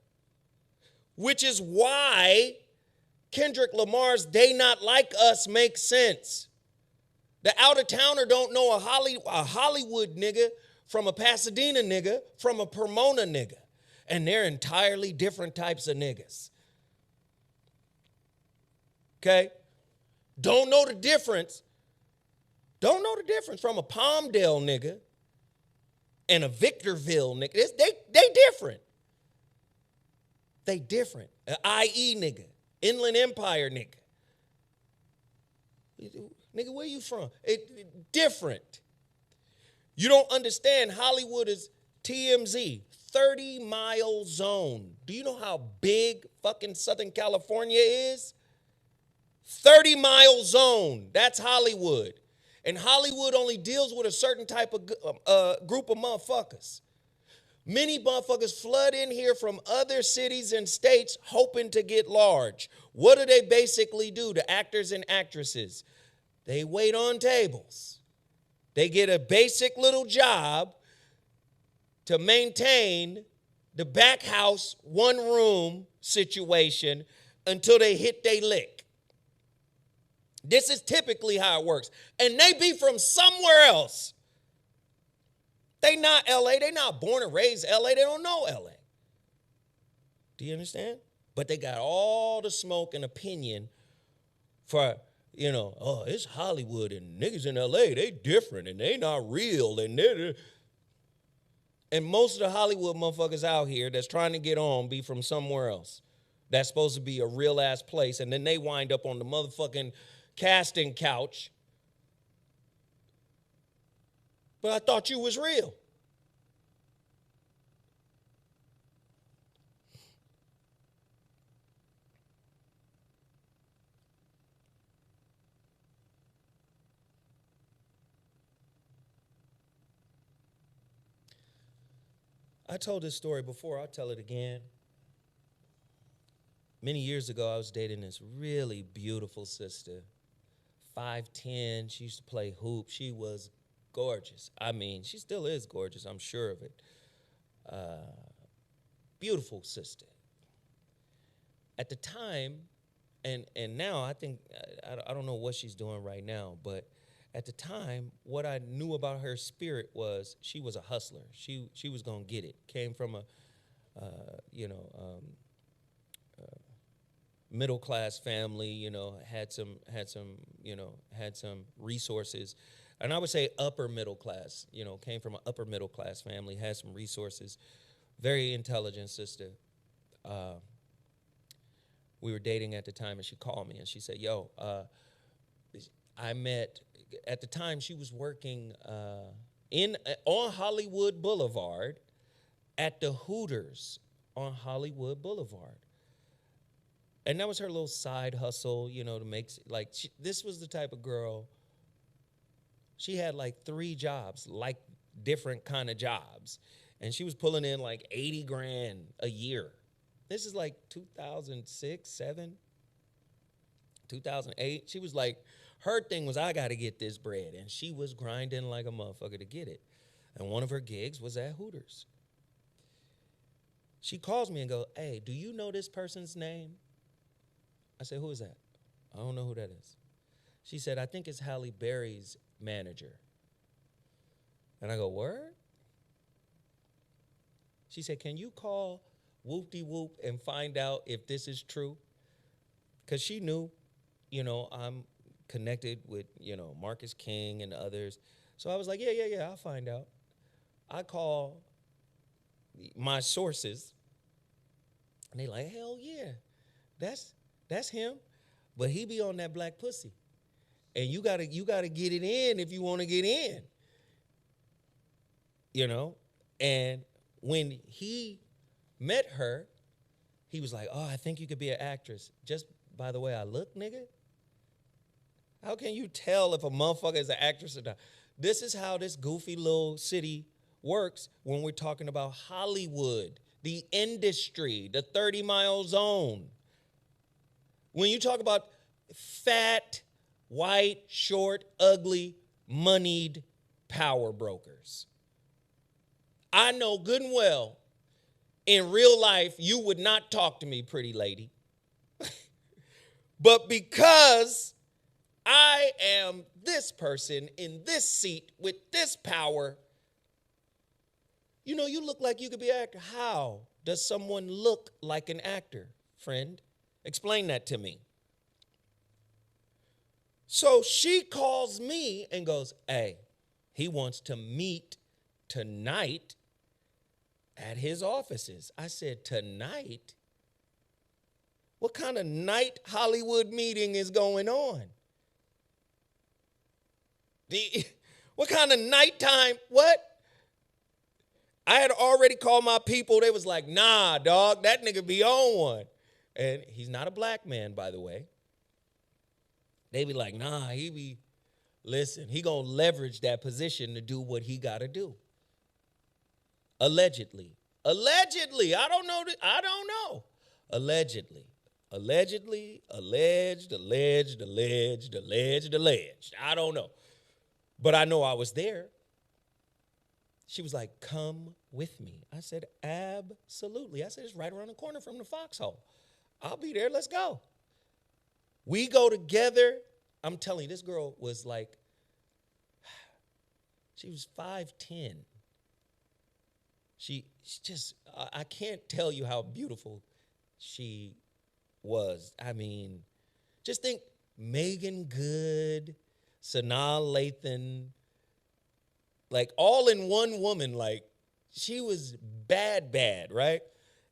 Which is why Kendrick Lamar's "They Not Like Us" makes sense. The out-of-towner don't know a Hollywood nigga from a Pasadena nigga from a Pomona nigga. And they're entirely different types of niggas. Okay? Don't know the difference. Don't know the difference from a Palmdale nigga and a Victorville nigga. They different. They different. An IE nigga. Inland Empire nigga. Nigga, where you from? Different. You don't understand Hollywood is TMZ. 30-mile zone. Do you know how big fucking Southern California is? 30-mile zone. That's Hollywood. And Hollywood only deals with a certain type of group of motherfuckers. Many motherfuckers flood in here from other cities and states hoping to get large. What do they basically do, the actors and actresses? They wait on tables. They get a basic little job to maintain the back house, one room situation until they hit they lick. This is typically how it works. And they be from somewhere else. They not LA. They not born and raised LA. They don't know LA. Do you understand? But they got all the smoke and opinion for, it's Hollywood and niggas in LA, they different and they not real and most of the Hollywood motherfuckers out here that's trying to get on be from somewhere else. That's supposed to be a real-ass place, and then they wind up on the motherfucking casting couch. But I thought you was real. I told this story before. I'll tell it again. Many years ago, I was dating this really beautiful sister, 5'10". She used to play hoop. She was gorgeous. I mean, she still is gorgeous. I'm sure of it. Beautiful sister. At the time, And now I think I don't know what she's doing right now, but at the time, what I knew about her spirit was she was a hustler. She was gonna get it. Came from a you know middle class family. You know, had some resources, and I would say upper middle class. You know, came from an upper middle class family, had some resources. Very intelligent sister. We were dating at the time, and she called me and she said, "Yo, I met." At the time, she was working on Hollywood Boulevard at the Hooters on Hollywood Boulevard, and that was her little side hustle, you know, to make this was the type of girl. She had like 3 jobs, like different kind of jobs, and she was pulling in like 80 grand a year. This is like 2006, 7, 2008. She was like, her thing was, I got to get this bread. And she was grinding like a motherfucker to get it. And one of her gigs was at Hooters. She calls me and goes, "Hey, do you know this person's name?" I said, "Who is that?" "I don't know who that is." She said, "I think it's Halle Berry's manager." And I go, "Word?" She said, "Can you call Whoop-de-Whoop and find out if this is true?" Because she knew, you know, I'm connected with, you know, Marcus King and others. So I was like, yeah, I'll find out. I call my sources, and they like, hell yeah, that's him. But he be on that black pussy. And you gotta get it in if you want to get in. You know? And when he met her, he was like, "Oh, I think you could be an actress. Just by the way I look, nigga." How can you tell if a motherfucker is an actress or not? This is how this goofy little city works when we're talking about Hollywood, the industry, the 30-mile zone. When you talk about fat, white, short, ugly, moneyed power brokers, I know good and well in real life you would not talk to me, pretty lady. But because I am this person in this seat with this power, you know, you look like you could be an actor. How does someone look like an actor, friend? Explain that to me. So she calls me and goes, "Hey, he wants to meet tonight at his offices." I said, "Tonight? What kind of night Hollywood meeting is going on? What kind of nighttime? What?" I had already called my people. They was like, "Nah, dog, that nigga be on one." And he's not a black man, by the way. They be like, "Nah, listen, he gonna leverage that position to do what he gotta do." Allegedly. I don't know. Allegedly. Alleged. I don't know. But I know I was there. She was like, "Come with me." I said, "Absolutely." I said, "It's right around the corner from the Foxhole. I'll be there. Let's go." We go together. I'm telling you, this girl was like, she was 5'10". She just, I can't tell you how beautiful she was. I mean, just think Megan Good, Sanaa Lathan, like all in one woman. Like, she was bad, right?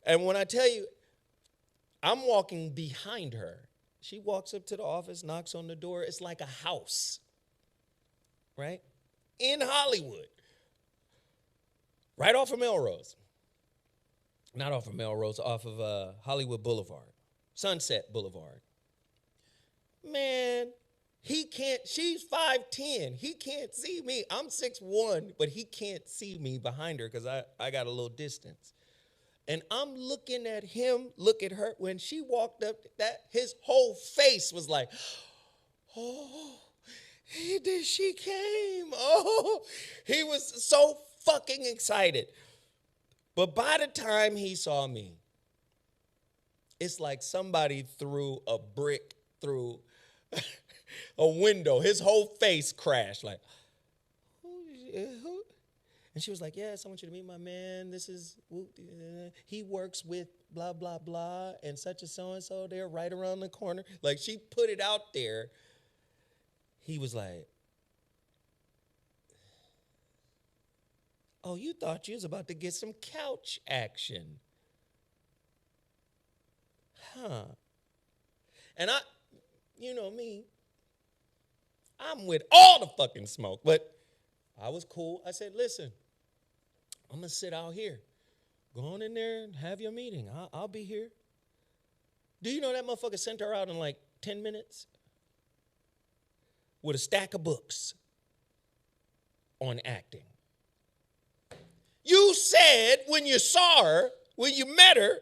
And when I tell you, I'm walking behind her. She walks up to the office, knocks on the door. It's like a house, right? In Hollywood. Right off of Melrose. Not off of Melrose, off of Hollywood Boulevard. Sunset Boulevard. Man, she's 5'10". He can't see me. I'm 6'1", but he can't see me behind her because I got a little distance. And I'm looking at him, look at her. When she walked up, his whole face was like, "Oh, she came. Oh," he was so fucking excited. But by the time he saw me, It's like somebody threw a brick through a window. His whole face crashed. Like, who? And she was like, yes, I want you to meet my man. This is, he works with blah, blah, blah, and such and so. They're right around the corner. Like, she put it out there. He was like, oh, you thought you was about to get some couch action. Huh. And you know me, I'm with all the fucking smoke, but I was cool. I said, listen, I'm going to sit out here. Go on in there and have your meeting. I'll be here. Do you know that motherfucker sent her out in like 10 minutes? With a stack of books on acting. You said when you saw her, when you met her,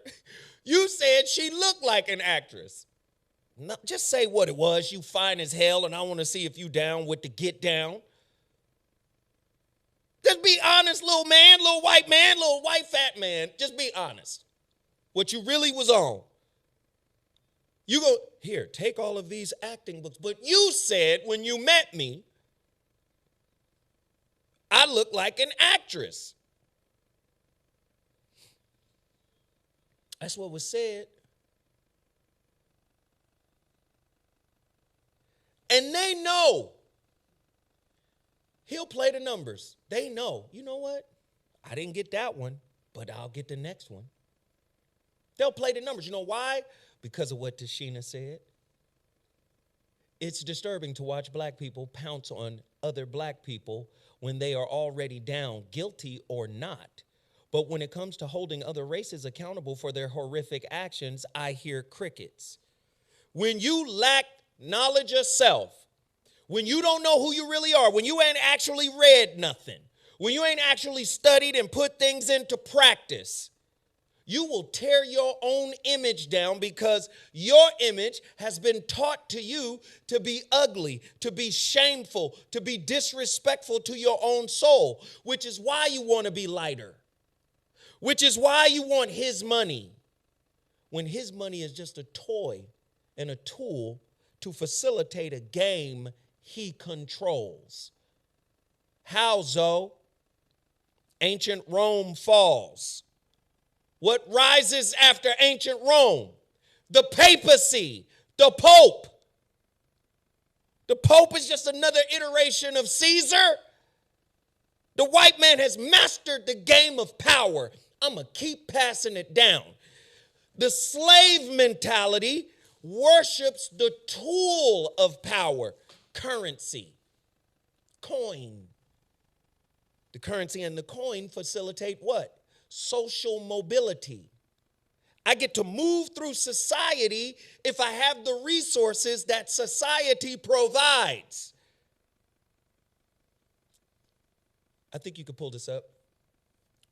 you said she looked like an actress. No, just say what it was. You fine as hell, and I want to see if you down with the get down. Just be honest, little man, little white fat man. Just be honest. What you really was on. You go, here, take all of these acting books. But you said when you met me, I look like an actress. That's what was said. And they know. He'll play the numbers. They know. You know what? I didn't get that one, but I'll get the next one. They'll play the numbers. You know why? Because of what Tashina said. It's disturbing to watch black people pounce on other black people when they are already down, guilty or not. But when it comes to holding other races accountable for their horrific actions, I hear crickets. When you lack knowledge of self, when you don't know who you really are, when you ain't actually read nothing, when you ain't actually studied and put things into practice, you will tear your own image down because your image has been taught to you to be ugly, to be shameful, to be disrespectful to your own soul, which is why you want to be lighter, which is why you want his money, when his money is just a toy and a tool to facilitate a game he controls. How, Zoe? Ancient Rome falls. What rises after ancient Rome? The papacy, the Pope. The Pope is just another iteration of Caesar. The white man has mastered the game of power. I'm going to keep passing it down. The slave mentality worships the tool of power, currency, coin. The currency and the coin facilitate what? Social mobility. I get to move through society if I have the resources that society provides. I think you could pull this up.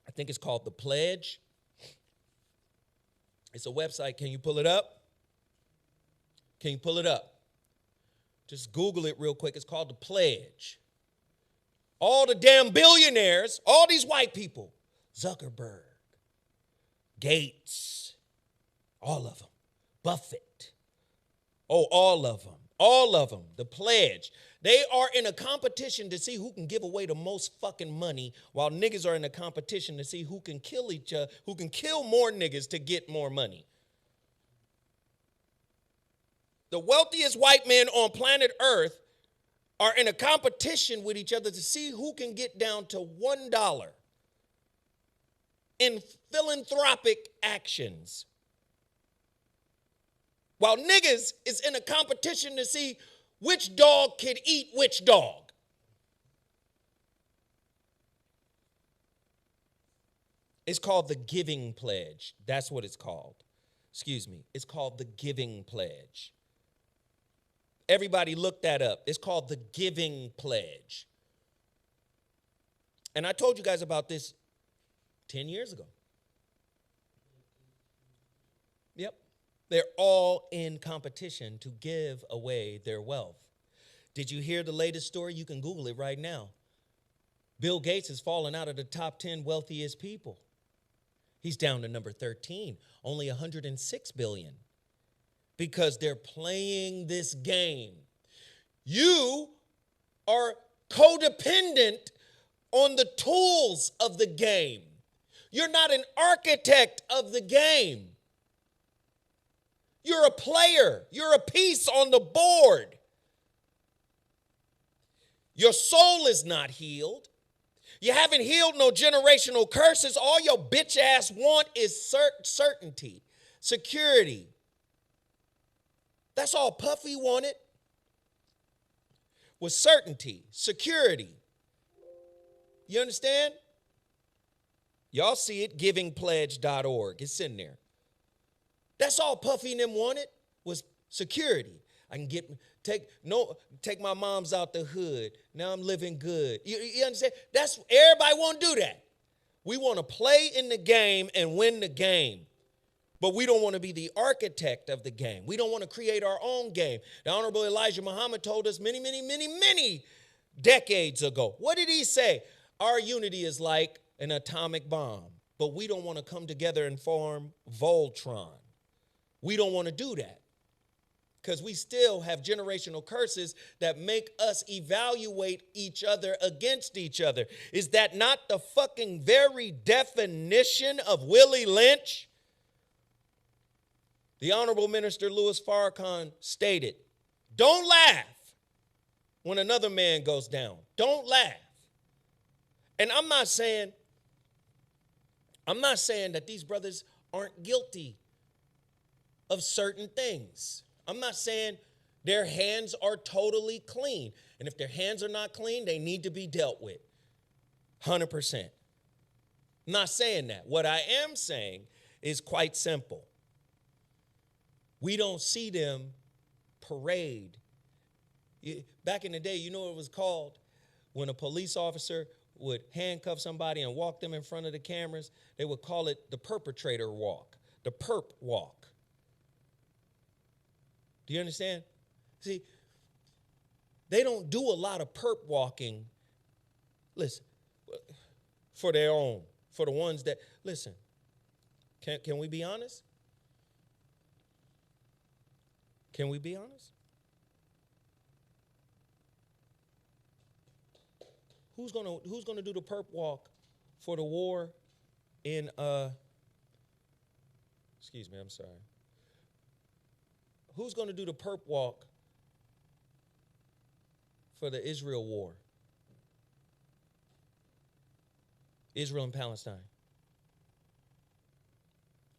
I think it's called The Pledge. It's a website. Can you pull it up? Can you pull it up? Just Google it real quick. It's called The Pledge. All the damn billionaires, all these white people, Zuckerberg, Gates, all of them, Buffett, all of them, The Pledge. They are in a competition to see who can give away the most fucking money, while niggas are in a competition to see who can kill each other, who can kill more niggas to get more money. The wealthiest white men on planet Earth are in a competition with each other to see who can get down to $1 in philanthropic actions. While niggas is in a competition to see which dog can eat which dog. It's called the Giving Pledge. That's what it's called. Excuse me. It's called the Giving Pledge. Everybody look that up. It's called the Giving Pledge. And I told you guys about this 10 years ago. Yep. They're all in competition to give away their wealth. Did you hear the latest story? You can Google it right now. Bill Gates has fallen out of the top 10 wealthiest people. He's down to number 13, only 106 billion, because they're playing this game. You are codependent on the tools of the game. You're not an architect of the game. You're a player. You're a piece on the board. Your soul is not healed. You haven't healed no generational curses. All your bitch ass want is certainty, security. That's all Puffy wanted, was certainty, security. You understand? Y'all see it, givingpledge.org. It's in there. That's all Puffy and them wanted, was security. I can take my moms out the hood. Now I'm living good. You understand? That's everybody want to do that. We want to play in the game and win the game. But we don't want to be the architect of the game. We don't want to create our own game. The Honorable Elijah Muhammad told us many, many, many, many decades ago. What did he say? Our unity is like an atomic bomb. But we don't want to come together and form Voltron. We don't want to do that, because we still have generational curses that make us evaluate each other against each other. Is that not the fucking very definition of Willie Lynch? The Honorable Minister Louis Farrakhan stated, don't laugh when another man goes down. Don't laugh. And I'm not saying that these brothers aren't guilty of certain things. I'm not saying their hands are totally clean. And if their hands are not clean, they need to be dealt with. 100%. I'm not saying that. What I am saying is quite simple. We don't see them parade. Back in the day, you know what it was called? When a police officer would handcuff somebody and walk them in front of the cameras, they would call it the perpetrator walk, the perp walk. Do you understand? See, they don't do a lot of perp walking, listen, for their own, for the ones that, listen, can we be honest? Can we be honest? Who's gonna do the perp walk for the war in excuse me, I'm sorry. Who's going to do the perp walk for the Israel war? Israel and Palestine.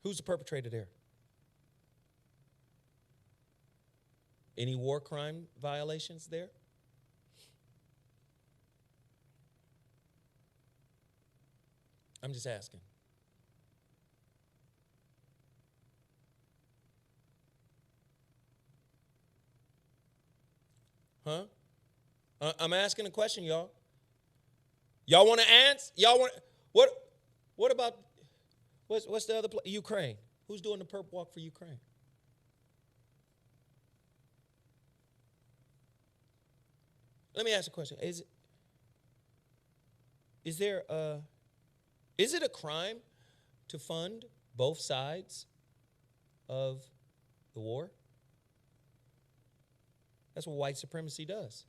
Who's the perpetrator there? Any war crime violations there? I'm just asking. Huh? I'm asking a question, y'all. Y'all want to answer? Y'all want what about what's the other place? Ukraine. Who's doing the perp walk for Ukraine? Let me ask a question. Is it a crime to fund both sides of the war? That's what white supremacy does.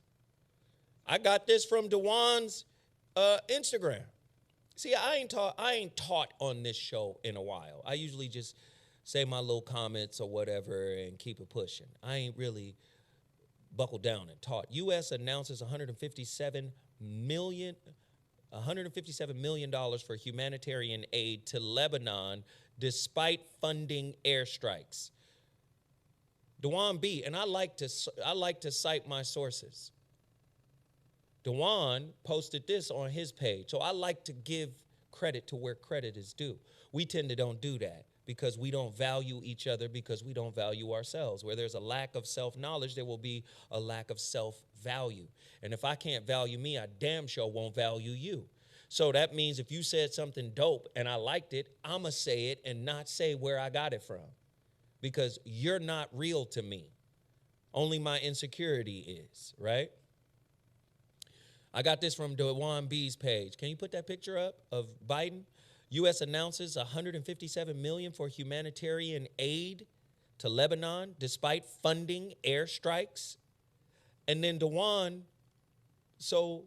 I got this from Dewan's Instagram. See, I ain't taught on this show in a while. I usually just say my little comments or whatever and keep it pushing. I ain't really buckled down and taught. U.S. announces $157 million for humanitarian aid to Lebanon despite funding airstrikes. Dewan B., and I like to cite my sources. Dewan posted this on his page, so I like to give credit to where credit is due. We tend to don't do that because we don't value each other, because we don't value ourselves. Where there's a lack of self-knowledge, there will be a lack of self-value. And if I can't value me, I damn sure won't value you. So that means if you said something dope and I liked it, I'm going to say it and not say where I got it from. Because you're not real to me. Only my insecurity is, right? I got this from Dewan B's page. Can you put that picture up of Biden? U.S. announces $157 million for humanitarian aid to Lebanon, despite funding airstrikes. And then Dewan so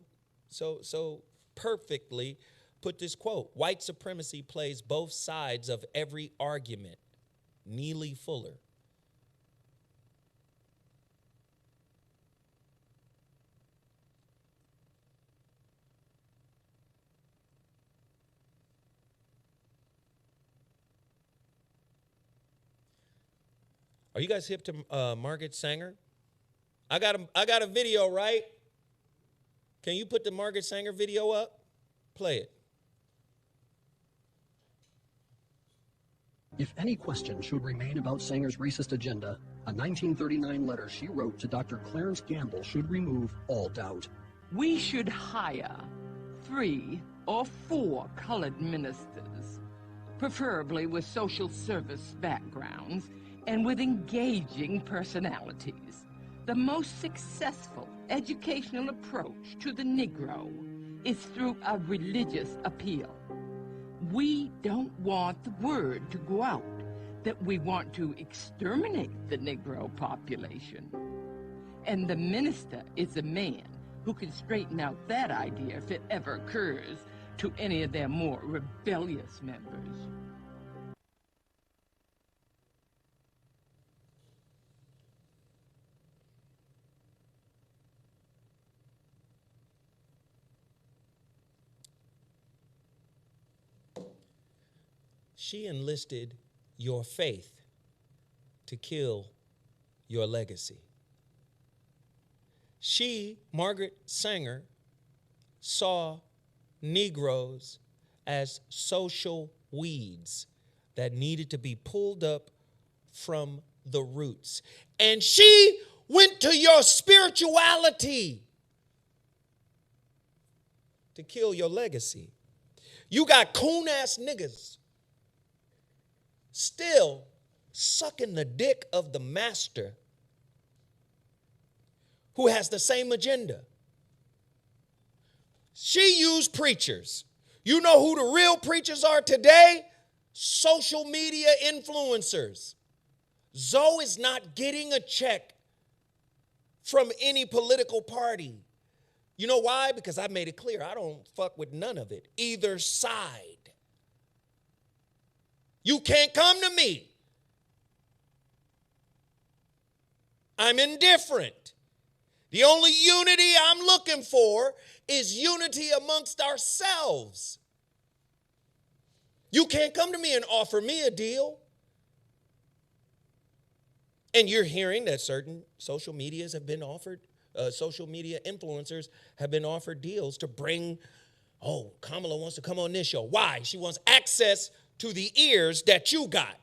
perfectly put this quote: white supremacy plays both sides of every argument. Neely Fuller. Are you guys hip to Margaret Sanger? I got a video, right? Can you put the Margaret Sanger video up? Play it. If any question should remain about Sanger's racist agenda, a 1939 letter she wrote to Dr. Clarence Campbell should remove all doubt. We should hire 3 or 4 colored ministers, preferably with social service backgrounds and with engaging personalities. The most successful educational approach to the Negro is through a religious appeal. We don't want the word to go out that we want to exterminate the Negro population. And the minister is a man who can straighten out that idea if it ever occurs to any of their more rebellious members. She enlisted your faith to kill your legacy. She, Margaret Sanger, saw Negroes as social weeds that needed to be pulled up from the roots. And she went to your spirituality to kill your legacy. You got coon-ass niggas still sucking the dick of the master who has the same agenda. She used preachers. You know who the real preachers are today? Social media influencers. Zoe is not getting a check from any political party. You know why? Because I made it clear, I don't fuck with none of it. Either side. You can't come to me. I'm indifferent. The only unity I'm looking for is unity amongst ourselves. You can't come to me and offer me a deal. And you're hearing that certain social medias have been offered, social media influencers have been offered deals to bring, oh, Kamala wants to come on this show. Why? She wants access to the ears that you got.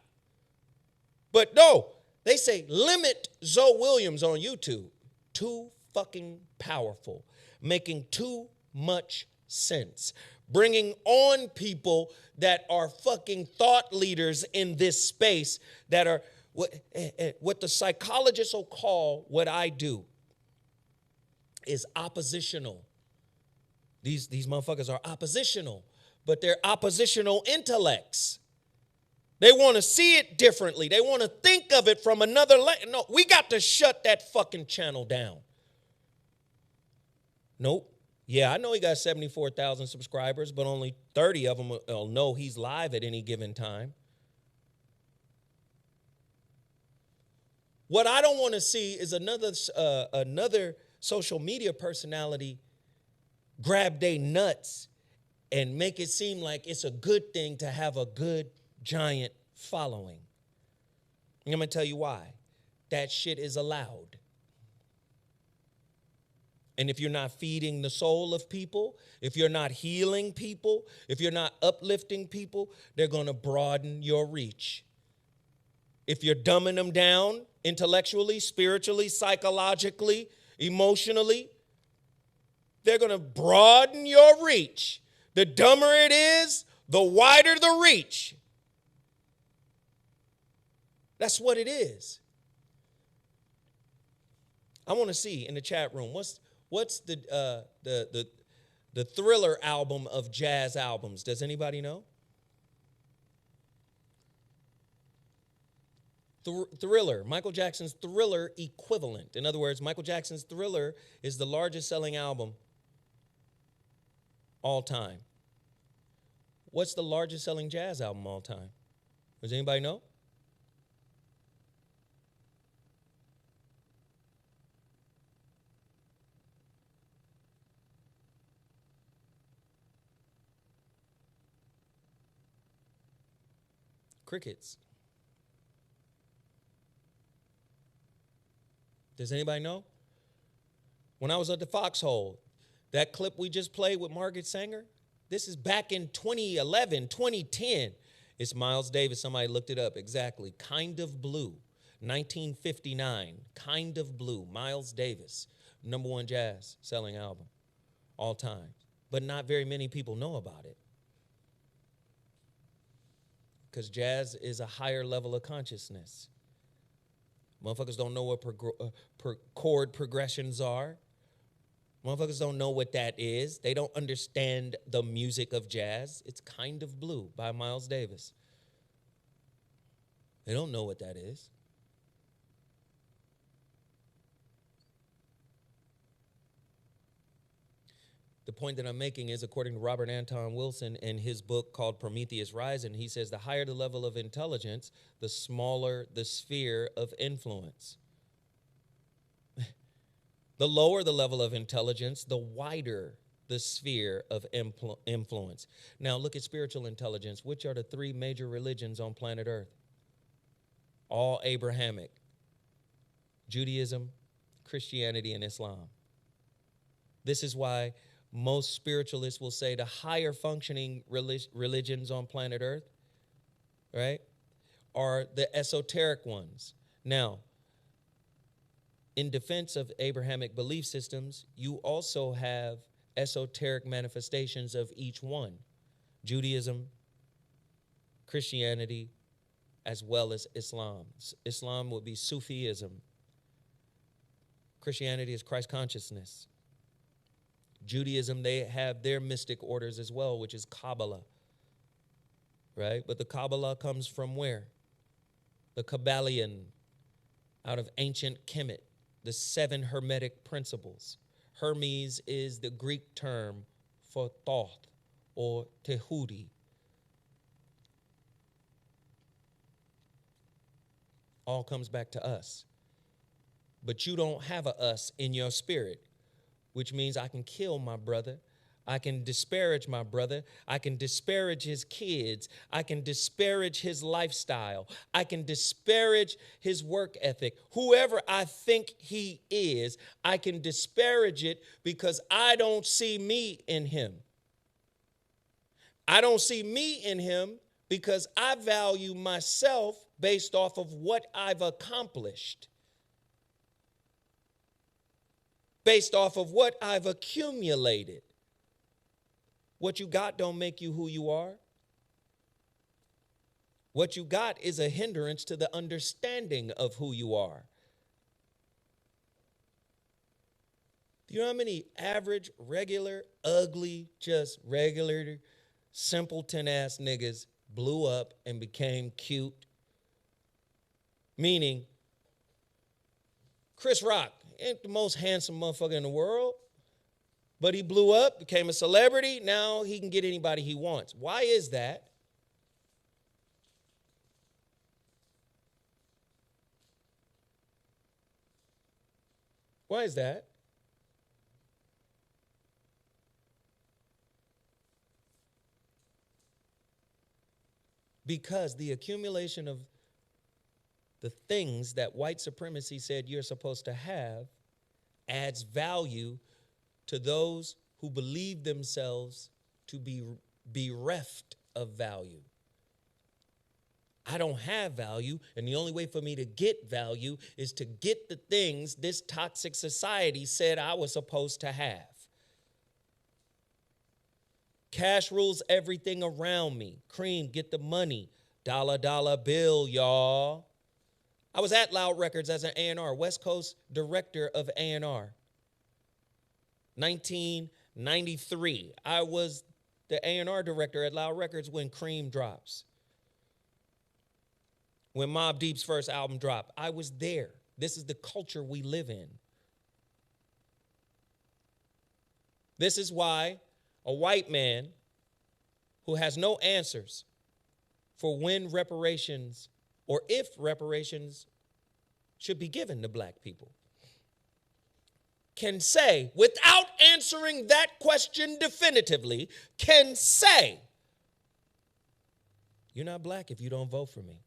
But no, they say limit Zoe Williams on YouTube. Too fucking powerful. Making too much sense. Bringing on people that are fucking thought leaders in this space that are what the psychologists will call what I do is oppositional. These motherfuckers are oppositional. But they're oppositional intellects. They want to see it differently. They want to think of it from another level. No, we got to shut that fucking channel down. Nope. Yeah, I know he got 74,000 subscribers, but only 30 of them will know he's live at any given time. What I don't want to see is another social media personality grab they nuts and make it seem like it's a good thing to have a good, giant following. And I'm going to tell you why. That shit is allowed. And if you're not feeding the soul of people, if you're not healing people, if you're not uplifting people, they're going to broaden your reach. If you're dumbing them down intellectually, spiritually, psychologically, emotionally, they're going to broaden your reach. The dumber it is, the wider the reach. That's what it is. I want to see in the chat room, what's the Thriller album of jazz albums? Does anybody know? Thriller, Michael Jackson's Thriller equivalent. In other words, Michael Jackson's Thriller is the largest selling album all time. What's the largest selling jazz album all time? Does anybody know? Crickets. Does anybody know? When I was at the Foxhole, that clip we just played with Margaret Sanger, this is back in 2011, 2010. It's Miles Davis. Somebody looked it up exactly. Kind of Blue, 1959. Kind of Blue, Miles Davis, #1 jazz selling album all time. But not very many people know about it, because jazz is a higher level of consciousness. Motherfuckers don't know what chord progressions are. Motherfuckers don't know what that is. They don't understand the music of jazz. It's Kind of Blue by Miles Davis. They don't know what that is. The point that I'm making is, according to Robert Anton Wilson in his book called Prometheus Rising, he says the higher the level of intelligence, the smaller the sphere of influence. The lower the level of intelligence, the wider the sphere of influence. Now look at spiritual intelligence. Which are the 3 major religions on planet Earth? All Abrahamic: Judaism, Christianity, and Islam. This is why most spiritualists will say the higher functioning religions on planet Earth, right, are the esoteric ones. Now, in defense of Abrahamic belief systems, you also have esoteric manifestations of each one: Judaism, Christianity, as well as Islam. Islam would be Sufism. Christianity is Christ consciousness. Judaism, they have their mystic orders as well, which is Kabbalah, right? But the Kabbalah comes from where? The Kabbalion, out of ancient Kemet, the 7 Hermetic principles. Hermes is the Greek term for Thoth or Tehuti. All comes back to us. But you don't have a us in your spirit, which means I can kill my brother. I can disparage my brother. I can disparage his kids. I can disparage his lifestyle. I can disparage his work ethic. Whoever I think he is, I can disparage it because I don't see me in him. I don't see me in him because I value myself based off of what I've accomplished, based off of what I've accumulated. What you got don't make you who you are. What you got is a hindrance to the understanding of who you are. Do you know how many average, regular, ugly, just regular, simpleton-ass niggas blew up and became cute? Meaning, Chris Rock ain't the most handsome motherfucker in the world, but he blew up, became a celebrity. Now he can get anybody he wants. Why is that? Why is that? Because the accumulation of the things that white supremacy said you're supposed to have adds value to those who believe themselves to be bereft of value. I don't have value, and the only way for me to get value is to get the things this toxic society said I was supposed to have. Cash rules everything around me. Cream, get the money. Dollar, dollar bill, y'all. I was at Loud Records as an A&R, West Coast director of A&R. 1993. I was the A&R director at Loud Records when Cream drops. when Mobb Deep's first album dropped. I was there. This is the culture we live in. This is why a white man who has no answers for when reparations or if reparations should be given to black people can say, without answering that question definitively, can say, you're not black if you don't vote for me.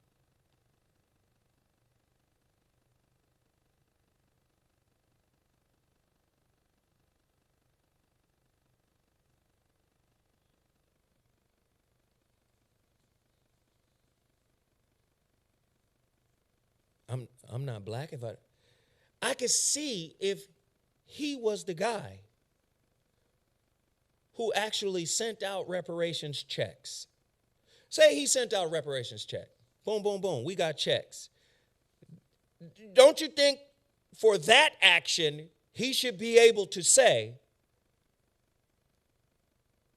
I'm not black if I could see if he was the guy who actually sent out reparations checks. Say he sent out reparations check. Boom, boom, boom. We got checks. Don't you think for that action, he should be able to say,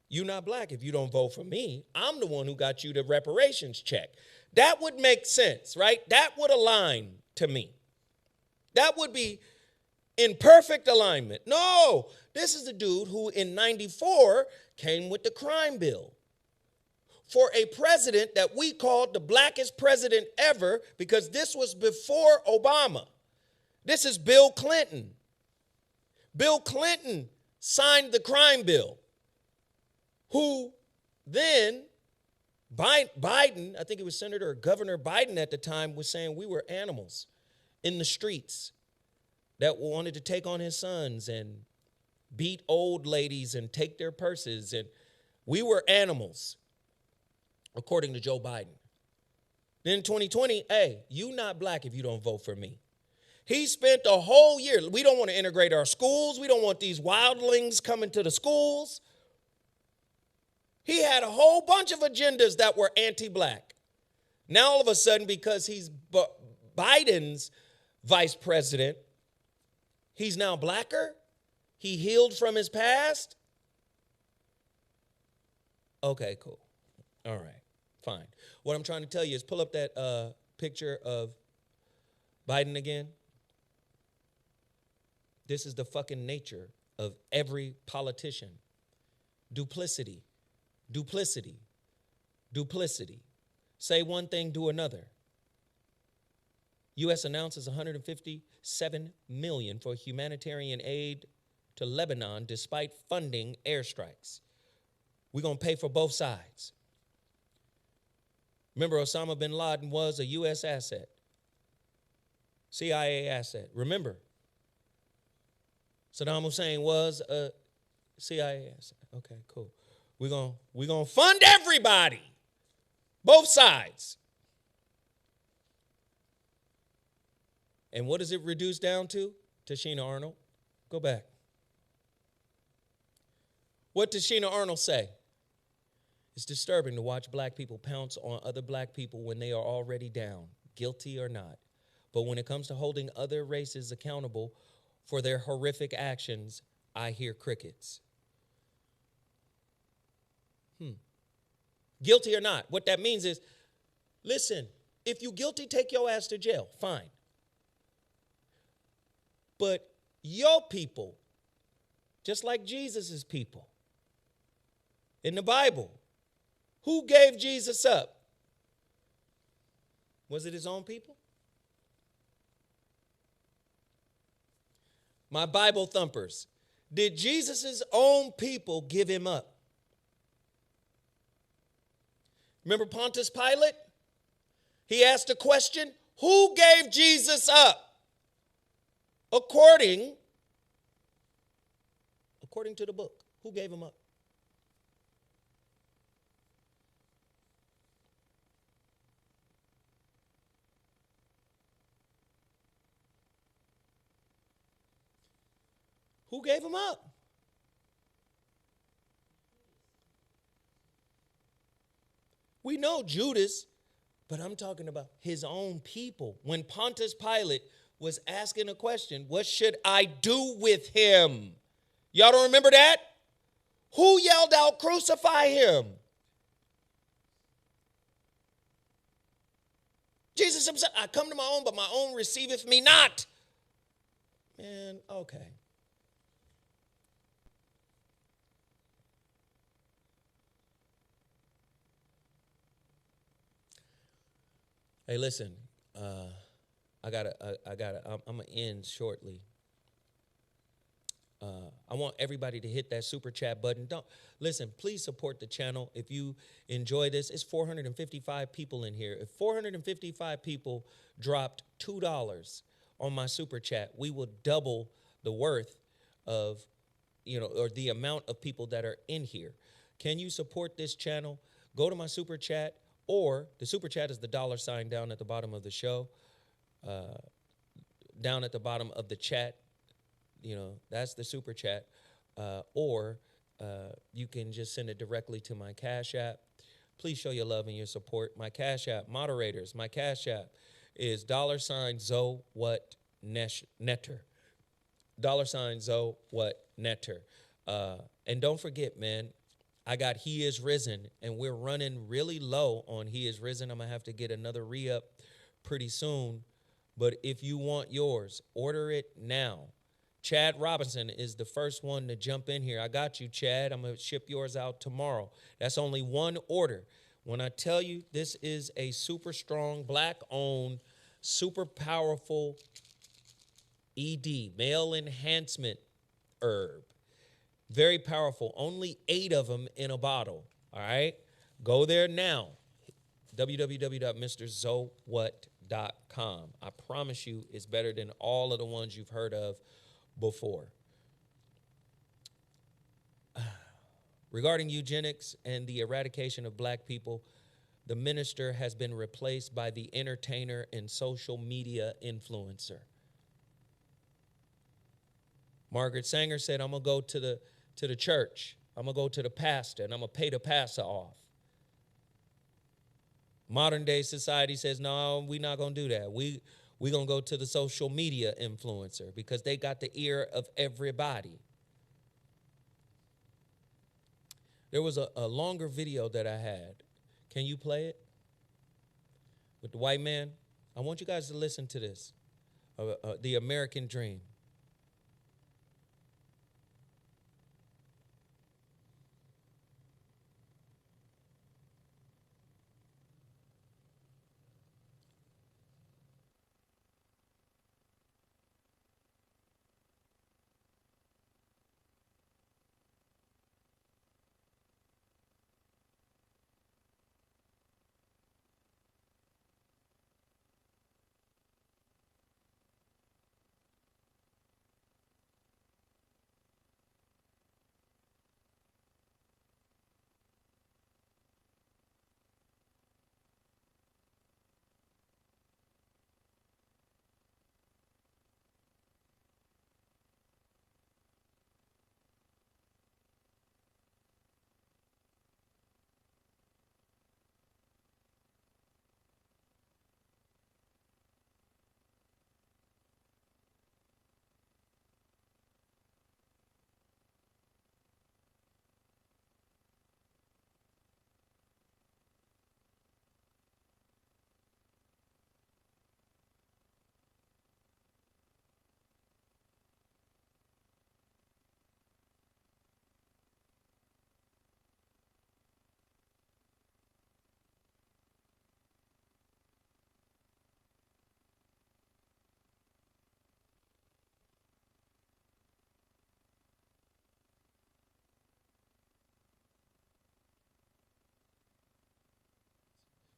you're not black if you don't vote for me. I'm the one who got you the reparations check. That would make sense, right? That would align to me. That would be in perfect alignment. No, this is the dude who in 94 came with the crime bill for a president that we called the blackest president ever, because this was before Obama. This is Bill Clinton. Bill Clinton signed the crime bill, who then Biden, I think it was Senator or Governor Biden at the time, was saying we were animals in the streets that wanted to take on his sons and beat old ladies and take their purses. And we were animals, according to Joe Biden. Then in 2020, hey, you not black if you don't vote for me. He spent a whole year. We don't want to integrate our schools. We don't want these wildlings coming to the schools. He had a whole bunch of agendas that were anti-black. Now, all of a sudden, because he's Biden's vice president, he's now blacker? He healed from his past? Okay, cool. All right, fine. What I'm trying to tell you is pull up that picture of Biden again. This is the fucking nature of every politician. Duplicity. Duplicity, duplicity. Say one thing, do another. U.S. announces $157 million for humanitarian aid to Lebanon despite funding airstrikes. We're going to pay for both sides. Remember, Osama bin Laden was a U.S. asset, CIA asset. Remember, Saddam Hussein was a CIA asset. Okay, cool. We're gonna fund everybody, both sides. And what does it reduce down to? Tashina Arnold, go back. What does Tashina Arnold say? It's disturbing to watch black people pounce on other black people when they are already down, guilty or not. But when it comes to holding other races accountable for their horrific actions, I hear crickets. Guilty or not, what that means is, listen, if you guilty, take your ass to jail, fine. But your people, just like Jesus' people, in the Bible, who gave Jesus up? Was it his own people? My Bible thumpers, did Jesus' own people give him up? Remember Pontius Pilate? He asked a question, who gave Jesus up? According to the book, who gave him up? Who gave him up? We know Judas, but I'm talking about his own people. When Pontius Pilate was asking a question, what should I do with him? Y'all don't remember that? Who yelled out, crucify him? Jesus himself, I come to my own, but my own receiveth me not. Man, okay. Hey, listen, I'm gonna end shortly. I want everybody to hit that super chat button. Don't listen. Please support the channel. If you enjoy this, it's 455 people in here. If 455 people dropped $2 on my super chat, we will double the worth of, or the amount of people that are in here. Can you support this channel? Go to my super chat, or the super chat is the $ down at the bottom of the show, down at the bottom of the chat. That's the super chat. Or you can just send it directly to my Cash App. Please show your love and your support. My Cash App, moderators, my Cash App is $Zoe What Netter. $Zoe What Netter. And don't forget, man, I got He Is Risen, and we're running really low on He Is Risen. I'm going to have to get another re-up pretty soon. But if you want yours, order it now. Chad Robinson is the first one to jump in here. I got you, Chad. I'm going to ship yours out tomorrow. That's only one order. When I tell you this is a super strong, black-owned, super powerful ED, male enhancement herb. Very powerful. Only 8 of them in a bottle. All right? Go there now. www.mrzowhat.com. I promise you it's better than all of the ones you've heard of before. Regarding eugenics and the eradication of black people, the minister has been replaced by the entertainer and social media influencer. Margaret Sanger said, I'm going to go to the church. I'm going to go to the pastor, and I'm going to pay the pastor off. Modern day society says, no, we're not going to do that. We're going to go to the social media influencer because they got the ear of everybody. There was a longer video that I had. Can you play it? With the white man? I want you guys to listen to this. The American Dream.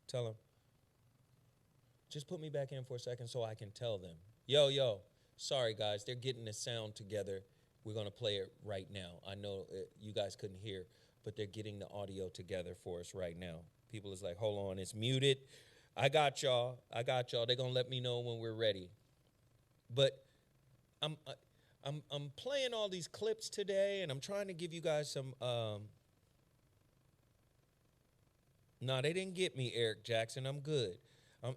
Tell them. Just put me back in for a second so I can tell them. Yo. Sorry, guys. They're getting the sound together. We're going to play it right now. I know you guys couldn't hear, but they're getting the audio together for us right now. People is like, hold on, it's muted. I got y'all. They're going to let me know when we're ready. But I'm playing all these clips today, and I'm trying to give you guys some... No, they didn't get me, Eric Jackson. I'm good.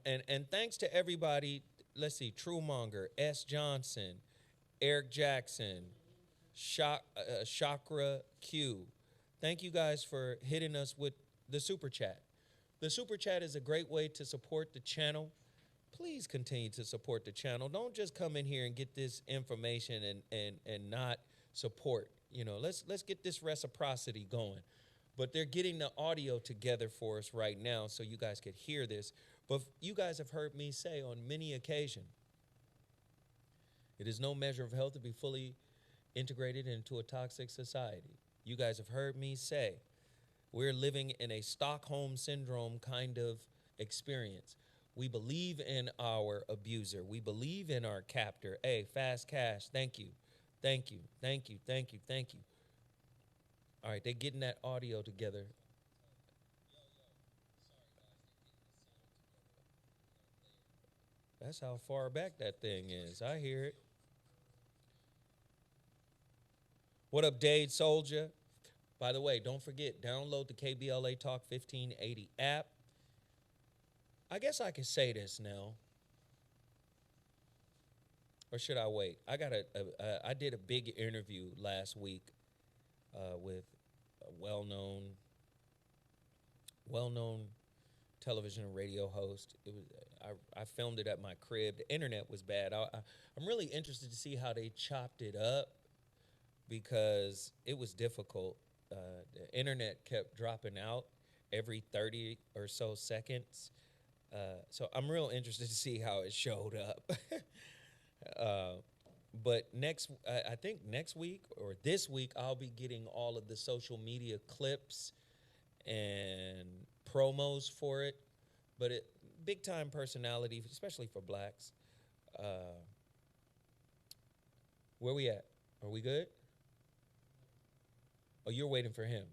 And thanks to everybody. Let's see, Truemonger, S. Johnson, Eric Jackson, Chakra Q. Thank you guys for hitting us with the Super Chat. The Super Chat is a great way to support the channel. please continue to support the channel. Don't just come in here and get this information and not support. You know, let's get this reciprocity going. But they're getting the audio together for us right now so you guys could hear this. But you guys have heard me say on many occasions, it is no measure of health to be fully integrated into a toxic society. You guys have heard me say we're living in a Stockholm syndrome kind of experience. We believe in our abuser. We believe in our captor. Hey, fast cash, thank you. Thank you, thank you, thank you, thank you. All right, they're getting that audio together. That's how far back that thing is. I hear it. What up, Dade Soldier? By the way, don't forget, download the KBLA Talk 1580 app. I guess I can say this now. Or should I wait? I did a big interview last week with a well-known television and radio host. It was I filmed it at my crib. The internet was bad. I'm really interested to see how they chopped it up because it was difficult. The internet kept dropping out every 30 or so seconds. So I'm real interested to see how it showed up. But I think next week or this week, I'll be getting all of the social media clips and promos for it. But big time personality, especially for blacks. Where we at? Are we good? Oh, you're waiting for him.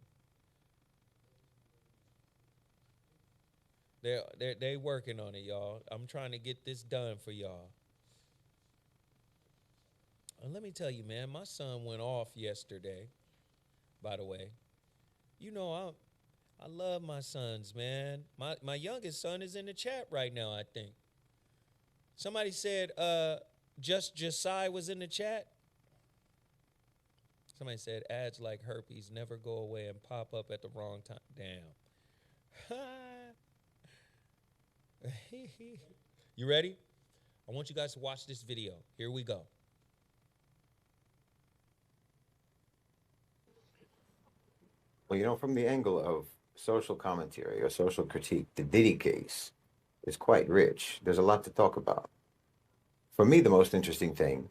They working on it, y'all. I'm trying to get this done for y'all. And let me tell you, man, my son went off yesterday, by the way. You know, I love my sons, man. My youngest son is in the chat right now, I think. Somebody said just Josiah was in the chat. Somebody said ads like herpes never go away and pop up at the wrong time. Damn. You ready? I want you guys to watch this video. Here we go. Well, you know, from the angle of social commentary or social critique, the Diddy case is quite rich. There's a lot to talk about. For me, the most interesting thing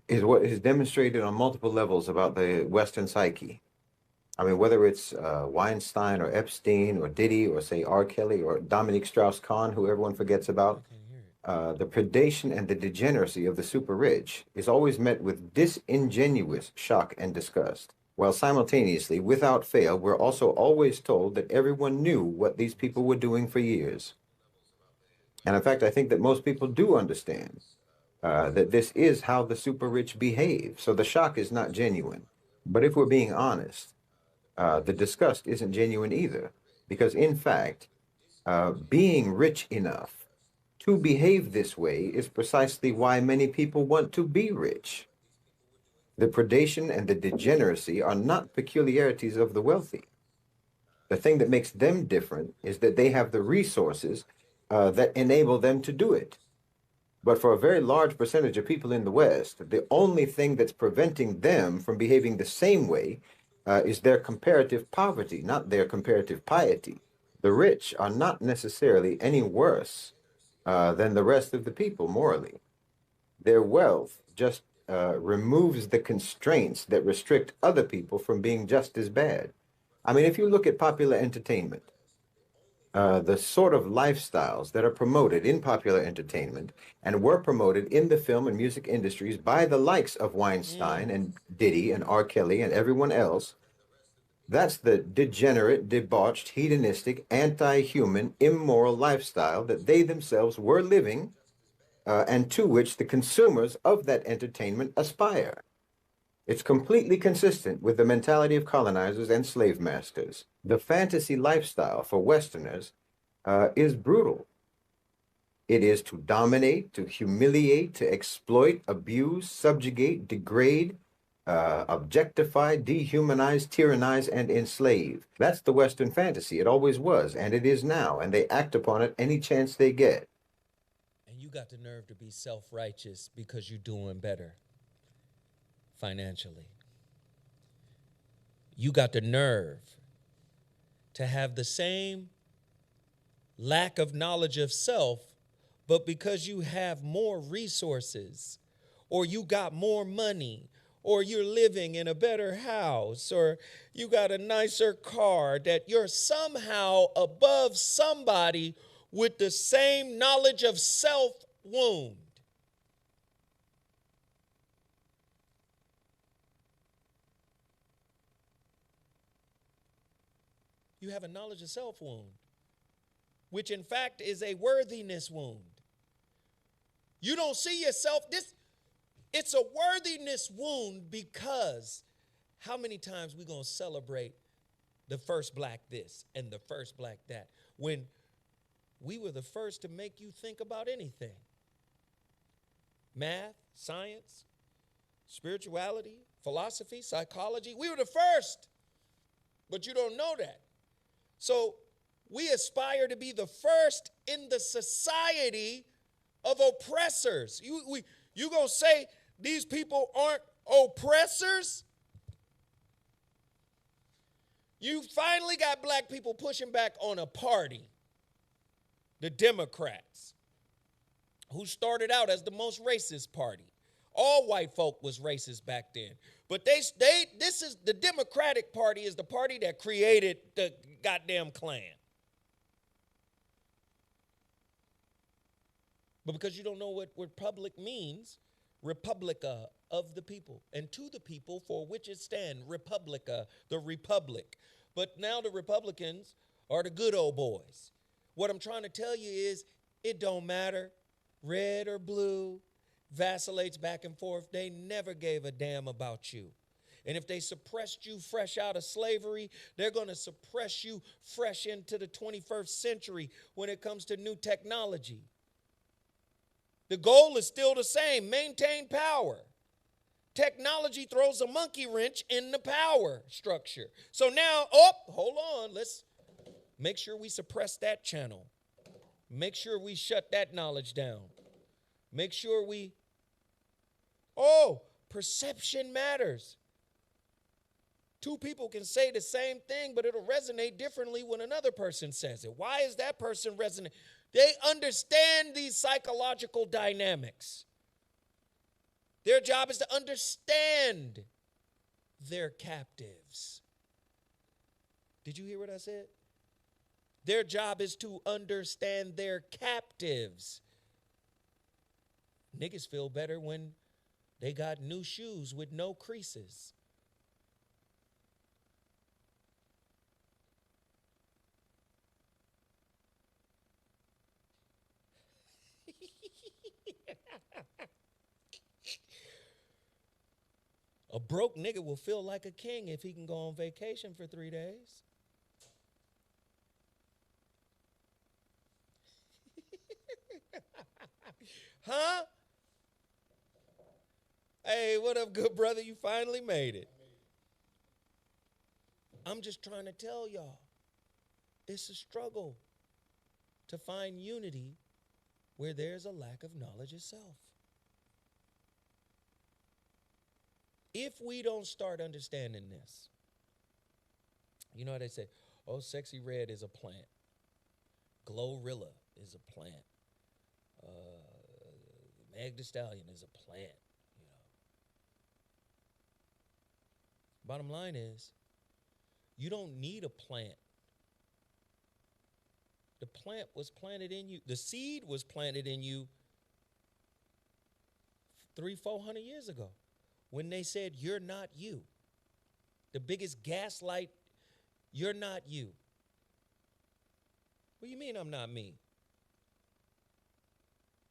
is what is demonstrated on multiple levels about the Western psyche. I mean, whether it's Weinstein or Epstein or Diddy or, say, R. Kelly or Dominique Strauss-Kahn, who everyone forgets about, the predation and the degeneracy of the super rich is always met with disingenuous shock and disgust. While simultaneously, without fail, we're also always told that everyone knew what these people were doing for years. And in fact, I think that most people do understand that this is how the super rich behave. So the shock is not genuine. But if we're being honest, the disgust isn't genuine either. Because in fact, being rich enough to behave this way is precisely why many people want to be rich. The predation and the degeneracy are not peculiarities of the wealthy. The thing that makes them different is that they have the resources that enable them to do it. But for a very large percentage of people in the West, the only thing that's preventing them from behaving the same way is their comparative poverty, not their comparative piety. The rich are not necessarily any worse than the rest of the people morally. Their wealth just removes the constraints that restrict other people from being just as bad. I mean, if you look at popular entertainment, the sort of lifestyles that are promoted in popular entertainment and were promoted in the film and music industries by the likes of Weinstein and Diddy and R. Kelly and everyone else, that's the degenerate, debauched, hedonistic, anti-human, immoral lifestyle that they themselves were living and to which the consumers of that entertainment aspire. It's completely consistent with the mentality of colonizers and slave masters. The fantasy lifestyle for Westerners is brutal. It is to dominate, to humiliate, to exploit, abuse, subjugate, degrade, objectify, dehumanize, tyrannize, and enslave. That's the Western fantasy. It always was, and it is now, and they act upon it any chance they get. And you got the nerve to be self-righteous because you're doing better financially. You got the nerve to have the same lack of knowledge of self, but because you have more resources, or you got more money, or you're living in a better house, or you got a nicer car, that you're somehow above somebody with the same knowledge of self wound. You have a knowledge of self wound, which in fact is a worthiness wound. You don't see yourself, it's a worthiness wound, because how many times we going to celebrate the first black this and the first black that, when we were the first to make you think about anything? Math, science, spirituality, philosophy, psychology. We were the first, but you don't know that. So we aspire to be the first in the society of oppressors. You gonna say these people aren't oppressors? You finally got black people pushing back on a party, the Democrats, who started out as the most racist party. All white folk was racist back then. But this is the Democratic Party, is the party that created the goddamn Klan. But because you don't know what republic means, Republica, of the people, and to the people for which it stands, Republica, the republic. But now the Republicans are the good old boys. What I'm trying to tell you is, it don't matter, red or blue, vacillates back and forth. They never gave a damn about you. And if they suppressed you fresh out of slavery, they're going to suppress you fresh into the 21st century when it comes to new technology. The goal is still the same: maintain power. Technology throws a monkey wrench in the power structure. So now, hold on, let's make sure we suppress that channel. Make sure we shut that knowledge down. Make sure perception matters. Two people can say the same thing, but it'll resonate differently when another person says it. Why is that person resonate? They understand these psychological dynamics. Their job is to understand their captives. Did you hear what I said? Their job is to understand their captives. Niggas feel better when they got new shoes with no creases. A broke nigga will feel like a king if he can go on vacation for 3 days. Huh? Hey, what up, good brother? You finally made it. I'm just trying to tell y'all, it's a struggle to find unity where there's a lack of knowledge of self. If we don't start understanding this, you know how they say, oh, Sexy Red is a plant. Glorilla is a plant. Meg Thee Stallion is a plant. You know. Bottom line is, you don't need a plant. The plant was planted in you. The seed was planted in you 300-400 years ago, when they said, you're not you. The biggest gaslight, you're not you. What do you mean I'm not me?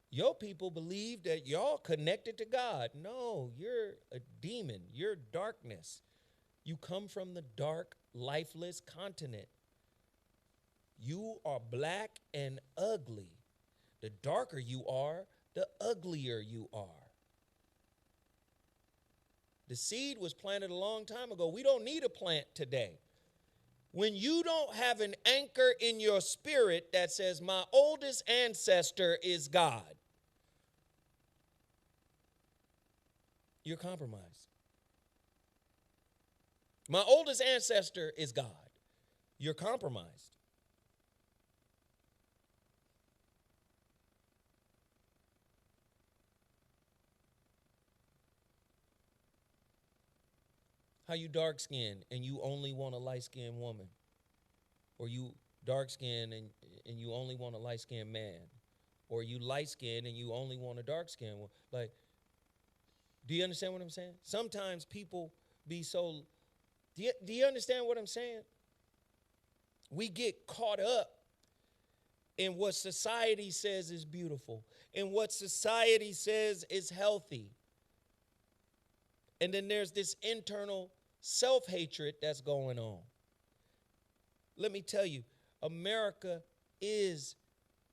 Your people believe that y'all connected to God. No, you're a demon. You're darkness. You come from the dark, lifeless continent. You are black and ugly. The darker you are, the uglier you are. The seed was planted a long time ago. We don't need a plant today. When you don't have an anchor in your spirit that says, my oldest ancestor is God, you're compromised. My oldest ancestor is God. You're compromised. How you dark skinned and you only want a light skinned woman? Or you dark skinned and you only want a light skinned man? Or you light skinned and you only want a dark skinned woman? Like, do you understand what I'm saying? Sometimes people be so, do you understand what I'm saying? We get caught up in what society says is beautiful, in what society says is healthy. And then there's this internal self-hatred that's going on. Let me tell you, America is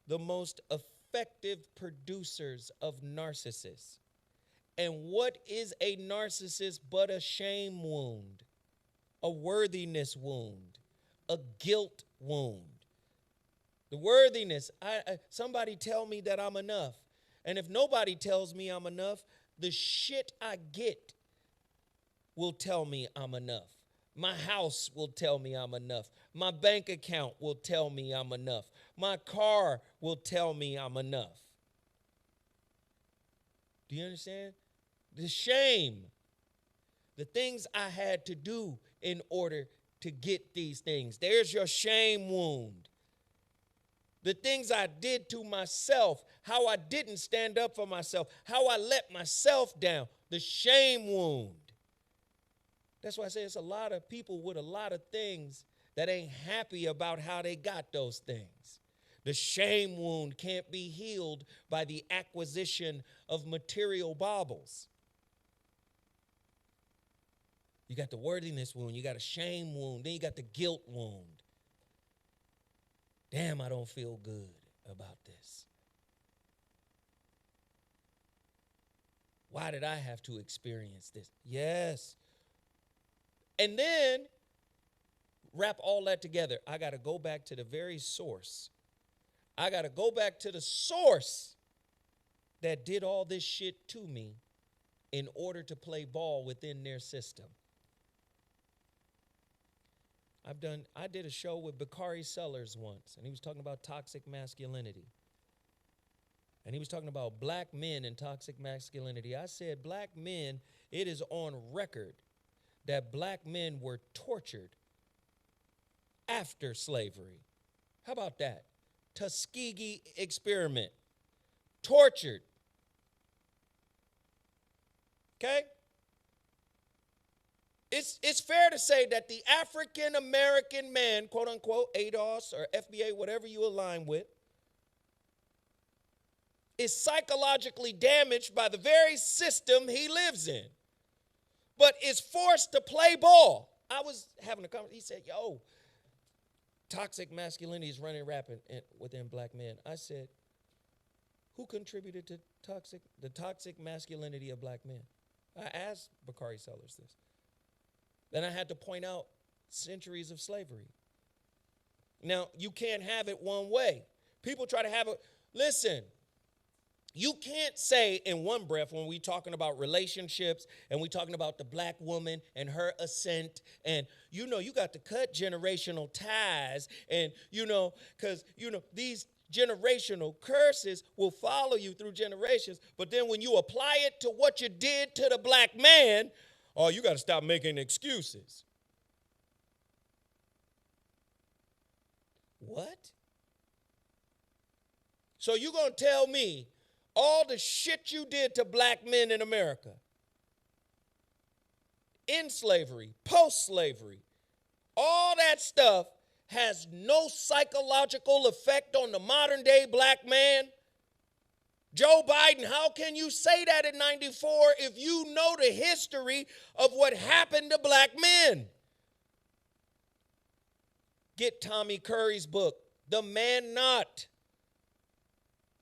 the most effective producers of narcissists. And what is a narcissist but a shame wound, a worthiness wound, a guilt wound? The worthiness, somebody tell me that I'm enough. And if nobody tells me I'm enough, the shit I get will tell me I'm enough. My house will tell me I'm enough. My bank account will tell me I'm enough. My car will tell me I'm enough. Do you understand? The shame, the things I had to do in order to get these things. There's your shame wound. The things I did to myself, how I didn't stand up for myself, how I let myself down, the shame wound. That's why I say it's a lot of people with a lot of things that ain't happy about how they got those things. The shame wound can't be healed by the acquisition of material baubles. You got the worthiness wound, you got a shame wound, then you got the guilt wound. Damn, I don't feel good about this. Why did I have to experience this? Yes. And then wrap all that together. I got to go back to the very source. I got to go back to the source that did all this shit to me in order to play ball within their system. I did a show with Bakari Sellers once, and he was talking about toxic masculinity. And he was talking about black men and toxic masculinity. I said, black men, it is on record that black men were tortured after slavery. How about that? Tuskegee experiment. Tortured. Okay? It's fair to say that the African American man, quote unquote, ADOS or FBA, whatever you align with, is psychologically damaged by the very system he lives in, but is forced to play ball. I was having a conversation. He said, yo, toxic masculinity is running rampant within black men. I said, who contributed to the toxic masculinity of black men? I asked Bakari Sellers this. Then I had to point out centuries of slavery. Now, you can't have it one way. People try to have it. Listen, you can't say in one breath when we're talking about relationships and we're talking about the black woman and her ascent and, you got to cut generational ties and, because, these generational curses will follow you through generations. But then when you apply it to what you did to the black man, oh, you got to stop making excuses. What? So you're going to tell me all the shit you did to black men in America, in slavery, post-slavery, all that stuff has no psychological effect on the modern-day black man? Joe Biden, how can you say that in 94 if you know the history of what happened to black men? Get Tommy Curry's book, The Man Not.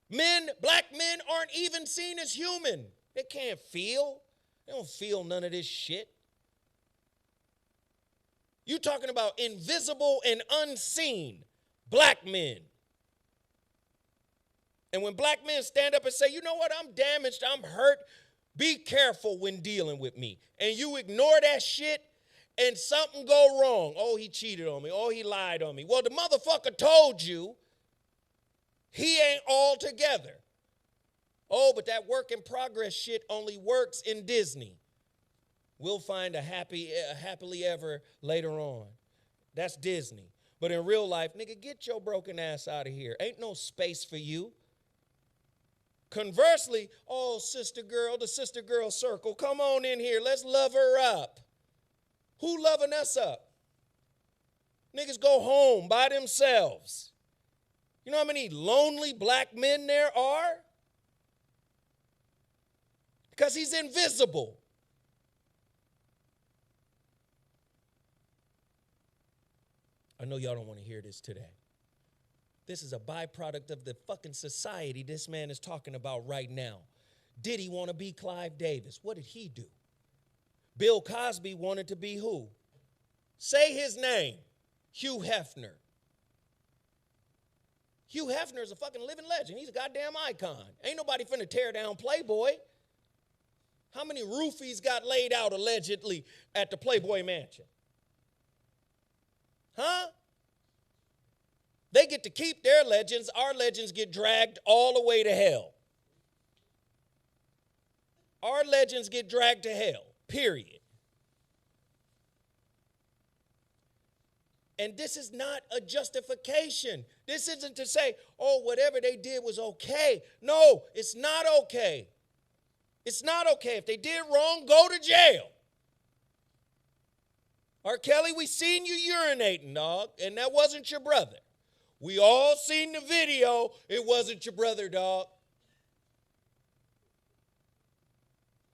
Black men aren't even seen as human. They can't feel. They don't feel none of this shit. You talking about invisible and unseen black men. And when black men stand up and say, you know what, I'm damaged, I'm hurt, be careful when dealing with me. And you ignore that shit and something go wrong. Oh, he cheated on me. Oh, he lied on me. Well, the motherfucker told you he ain't all together. Oh, but that work in progress shit only works in Disney. We'll find a happily ever later on. That's Disney. But in real life, nigga, get your broken ass out of here. Ain't no space for you. Conversely, oh, sister girl, the sister girl circle, come on in here. Let's love her up. Who loving us up? Niggas go home by themselves. You know how many lonely black men there are? Because he's invisible. I know y'all don't want to hear this today. This is a byproduct of the fucking society this man is talking about right now. Diddy want to be Clive Davis. What did he do? Bill Cosby wanted to be who? Say his name. Hugh Hefner. Hugh Hefner is a fucking living legend. He's a goddamn icon. Ain't nobody finna tear down Playboy. How many roofies got laid out allegedly at the Playboy Mansion? Huh? They get to keep their legends. Our legends get dragged all the way to hell. Our legends get dragged to hell, period. And this is not a justification. This isn't to say, oh, whatever they did was okay. No, it's not okay. It's not okay. If they did wrong, go to jail. R. Kelly, we seen you urinating, dog, and that wasn't your brother. We all seen the video. It wasn't your brother, dog.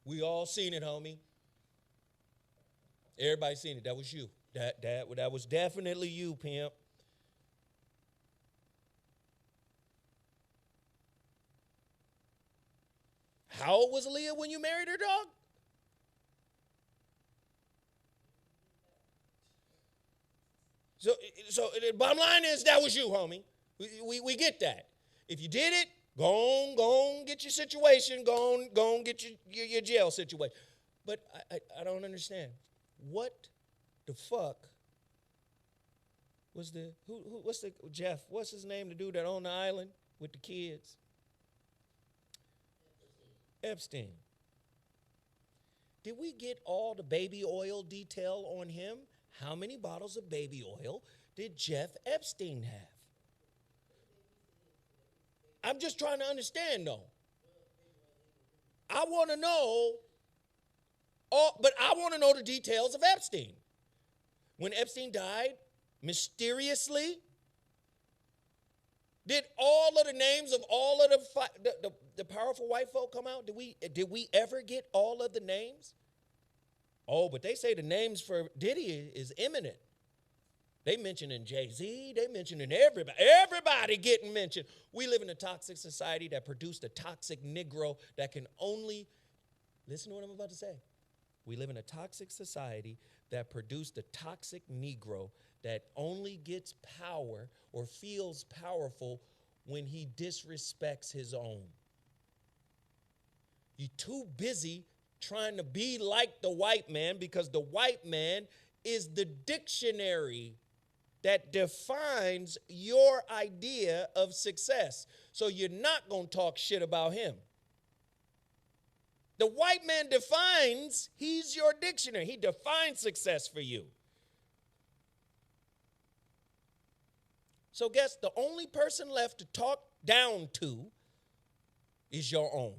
We all seen it, homie. Everybody seen it. That was you. That was definitely you, pimp. How old was Aaliyah when you married her, dog? So the bottom line is that was you, homie. We get that. If you did it, go on, get your situation. Go on, get your jail situation. But I don't understand. What the fuck was Jeff? What's his name? The dude that owned the island with the kids? Epstein. Did we get all the baby oil detail on him? How many bottles of baby oil did Jeff Epstein have? I'm just trying to understand, though. I want to know, but I want to know the details of Epstein. When Epstein died, mysteriously, did all of the names of all of the powerful white folk come out? Did we ever get all of the names? Oh, but they say the names for Diddy is imminent. They mentioning Jay-Z. They mentioning everybody. Everybody getting mentioned. We live in a toxic society that produced a toxic Negro that can only, listen to what I'm about to say. We live in a toxic society that produced a toxic Negro that only gets power or feels powerful when he disrespects his own. You're too busy trying to be like the white man because the white man is the dictionary that defines your idea of success. So you're not going to talk shit about him. The white man defines, he's your dictionary. He defines success for you. So guess the only person left to talk down to is your own.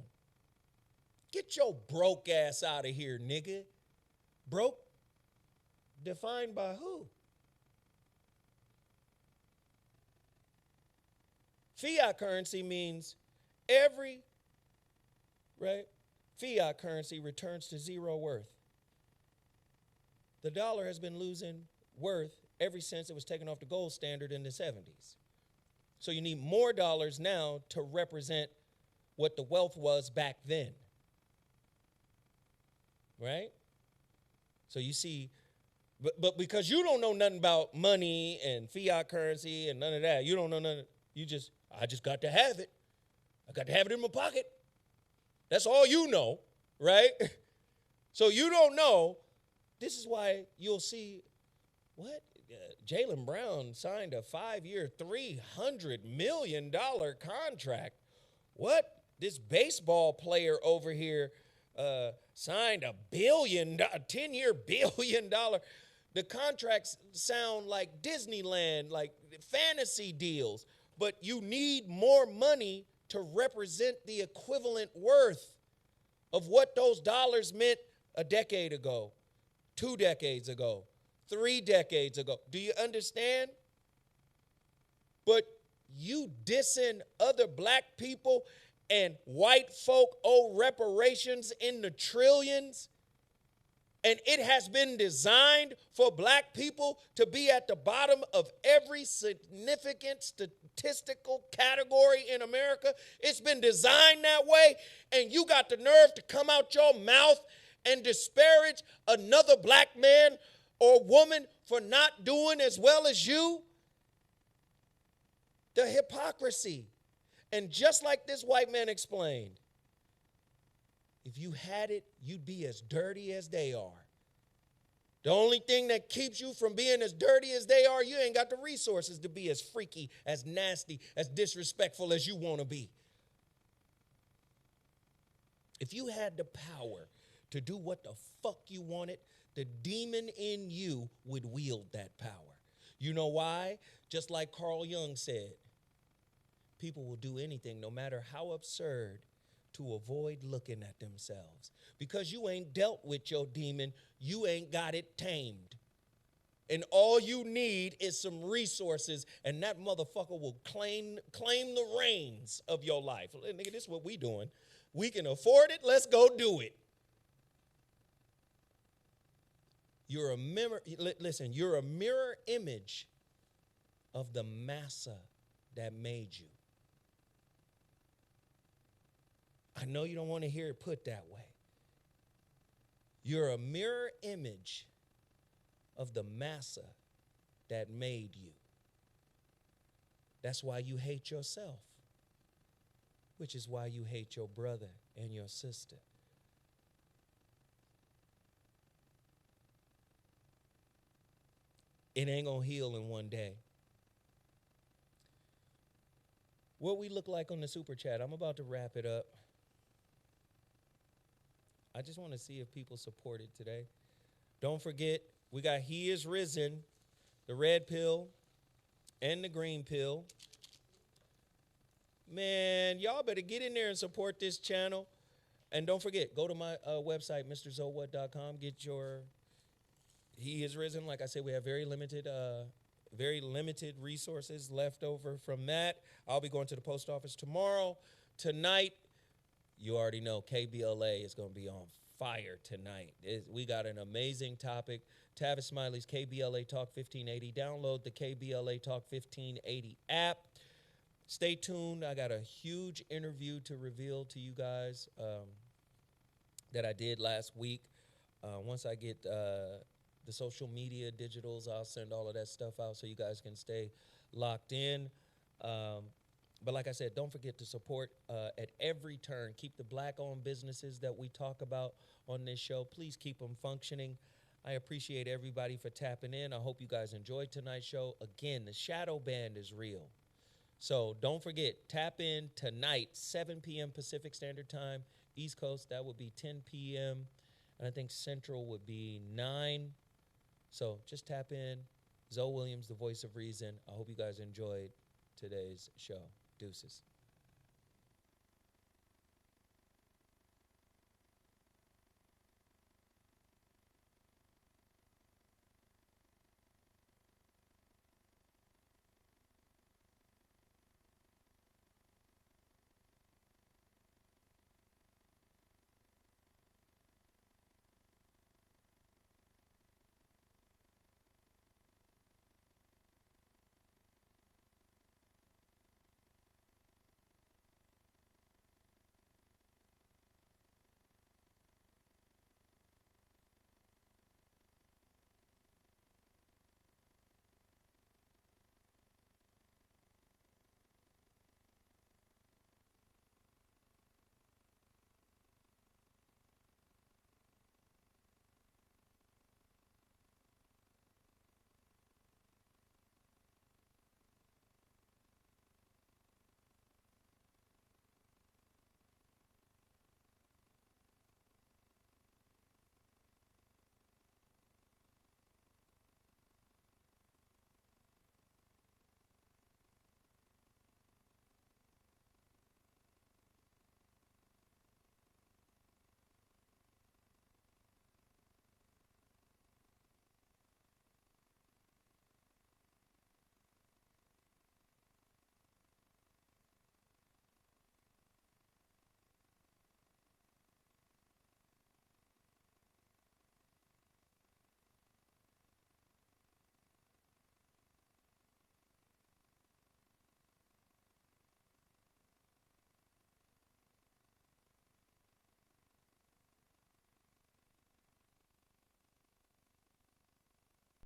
Get your broke ass out of here, nigga. Broke? Defined by who? Fiat currency means fiat currency returns to zero worth. The dollar has been losing worth ever since it was taken off the gold standard in the 70s. So you need more dollars now to represent what the wealth was back then. right? So you see, but because you don't know nothing about money and fiat currency and none of that, you don't know nothing. I just got to have it. I got to have it in my pocket. That's all you know, right? So you don't know. This is why you'll see, what? Jaylen Brown signed a 5-year, $300 million contract. What? This baseball player over here signed a 10-year $1 billion. The contracts sound like Disneyland, like fantasy deals, but you need more money to represent the equivalent worth of what those dollars meant a decade ago, 2 decades ago, 3 decades ago. Do you understand? But you dissing other black people and white folk owe reparations in the trillions, and it has been designed for black people to be at the bottom of every significant statistical category in America. It's been designed that way, and you got the nerve to come out your mouth and disparage another black man or woman for not doing as well as you? The hypocrisy. And just like this white man explained, if you had it, you'd be as dirty as they are. The only thing that keeps you from being as dirty as they are, you ain't got the resources to be as freaky, as nasty, as disrespectful as you want to be. If you had the power to do what the fuck you wanted, the demon in you would wield that power. You know why? Just like Carl Jung said, people will do anything, no matter how absurd, to avoid looking at themselves. Because you ain't dealt with your demon, you ain't got it tamed. And all you need is some resources, and that motherfucker will claim the reins of your life. Nigga, this is what we doing. We can afford it, let's go do it. You're a mirror, listen, you're a mirror image of the massa that made you. I know you don't want to hear it put that way. You're a mirror image of the massa that made you. That's why you hate yourself, which is why you hate your brother and your sister. It ain't gonna heal in one day. What we look like on the super chat, I'm about to wrap it up. I just want to see if people support it today. Don't forget, we got He Is Risen, the red pill and the green pill. Man, y'all better get in there and support this channel. And don't forget, go to my website, mrzowhat.com, get your He Is Risen. Like I said, we have very limited resources left over from that. I'll be going to the post office tomorrow. Tonight, you already know KBLA is going to be on fire tonight. We got an amazing topic. Tavis Smiley's KBLA Talk 1580. Download the KBLA Talk 1580 app. Stay tuned. I got a huge interview to reveal to you guys that I did last week. Once I get the social media digitals, I'll send all of that stuff out so you guys can stay locked in. But like I said, don't forget to support at every turn. Keep the black-owned businesses that we talk about on this show. Please keep them functioning. I appreciate everybody for tapping in. I hope you guys enjoyed tonight's show. Again, the shadow band is real. So don't forget, tap in tonight, 7 p.m. Pacific Standard Time. East Coast, that would be 10 p.m. And I think Central would be 9. So just tap in. Zoe Williams, the voice of reason. I hope you guys enjoyed today's show. Deuces.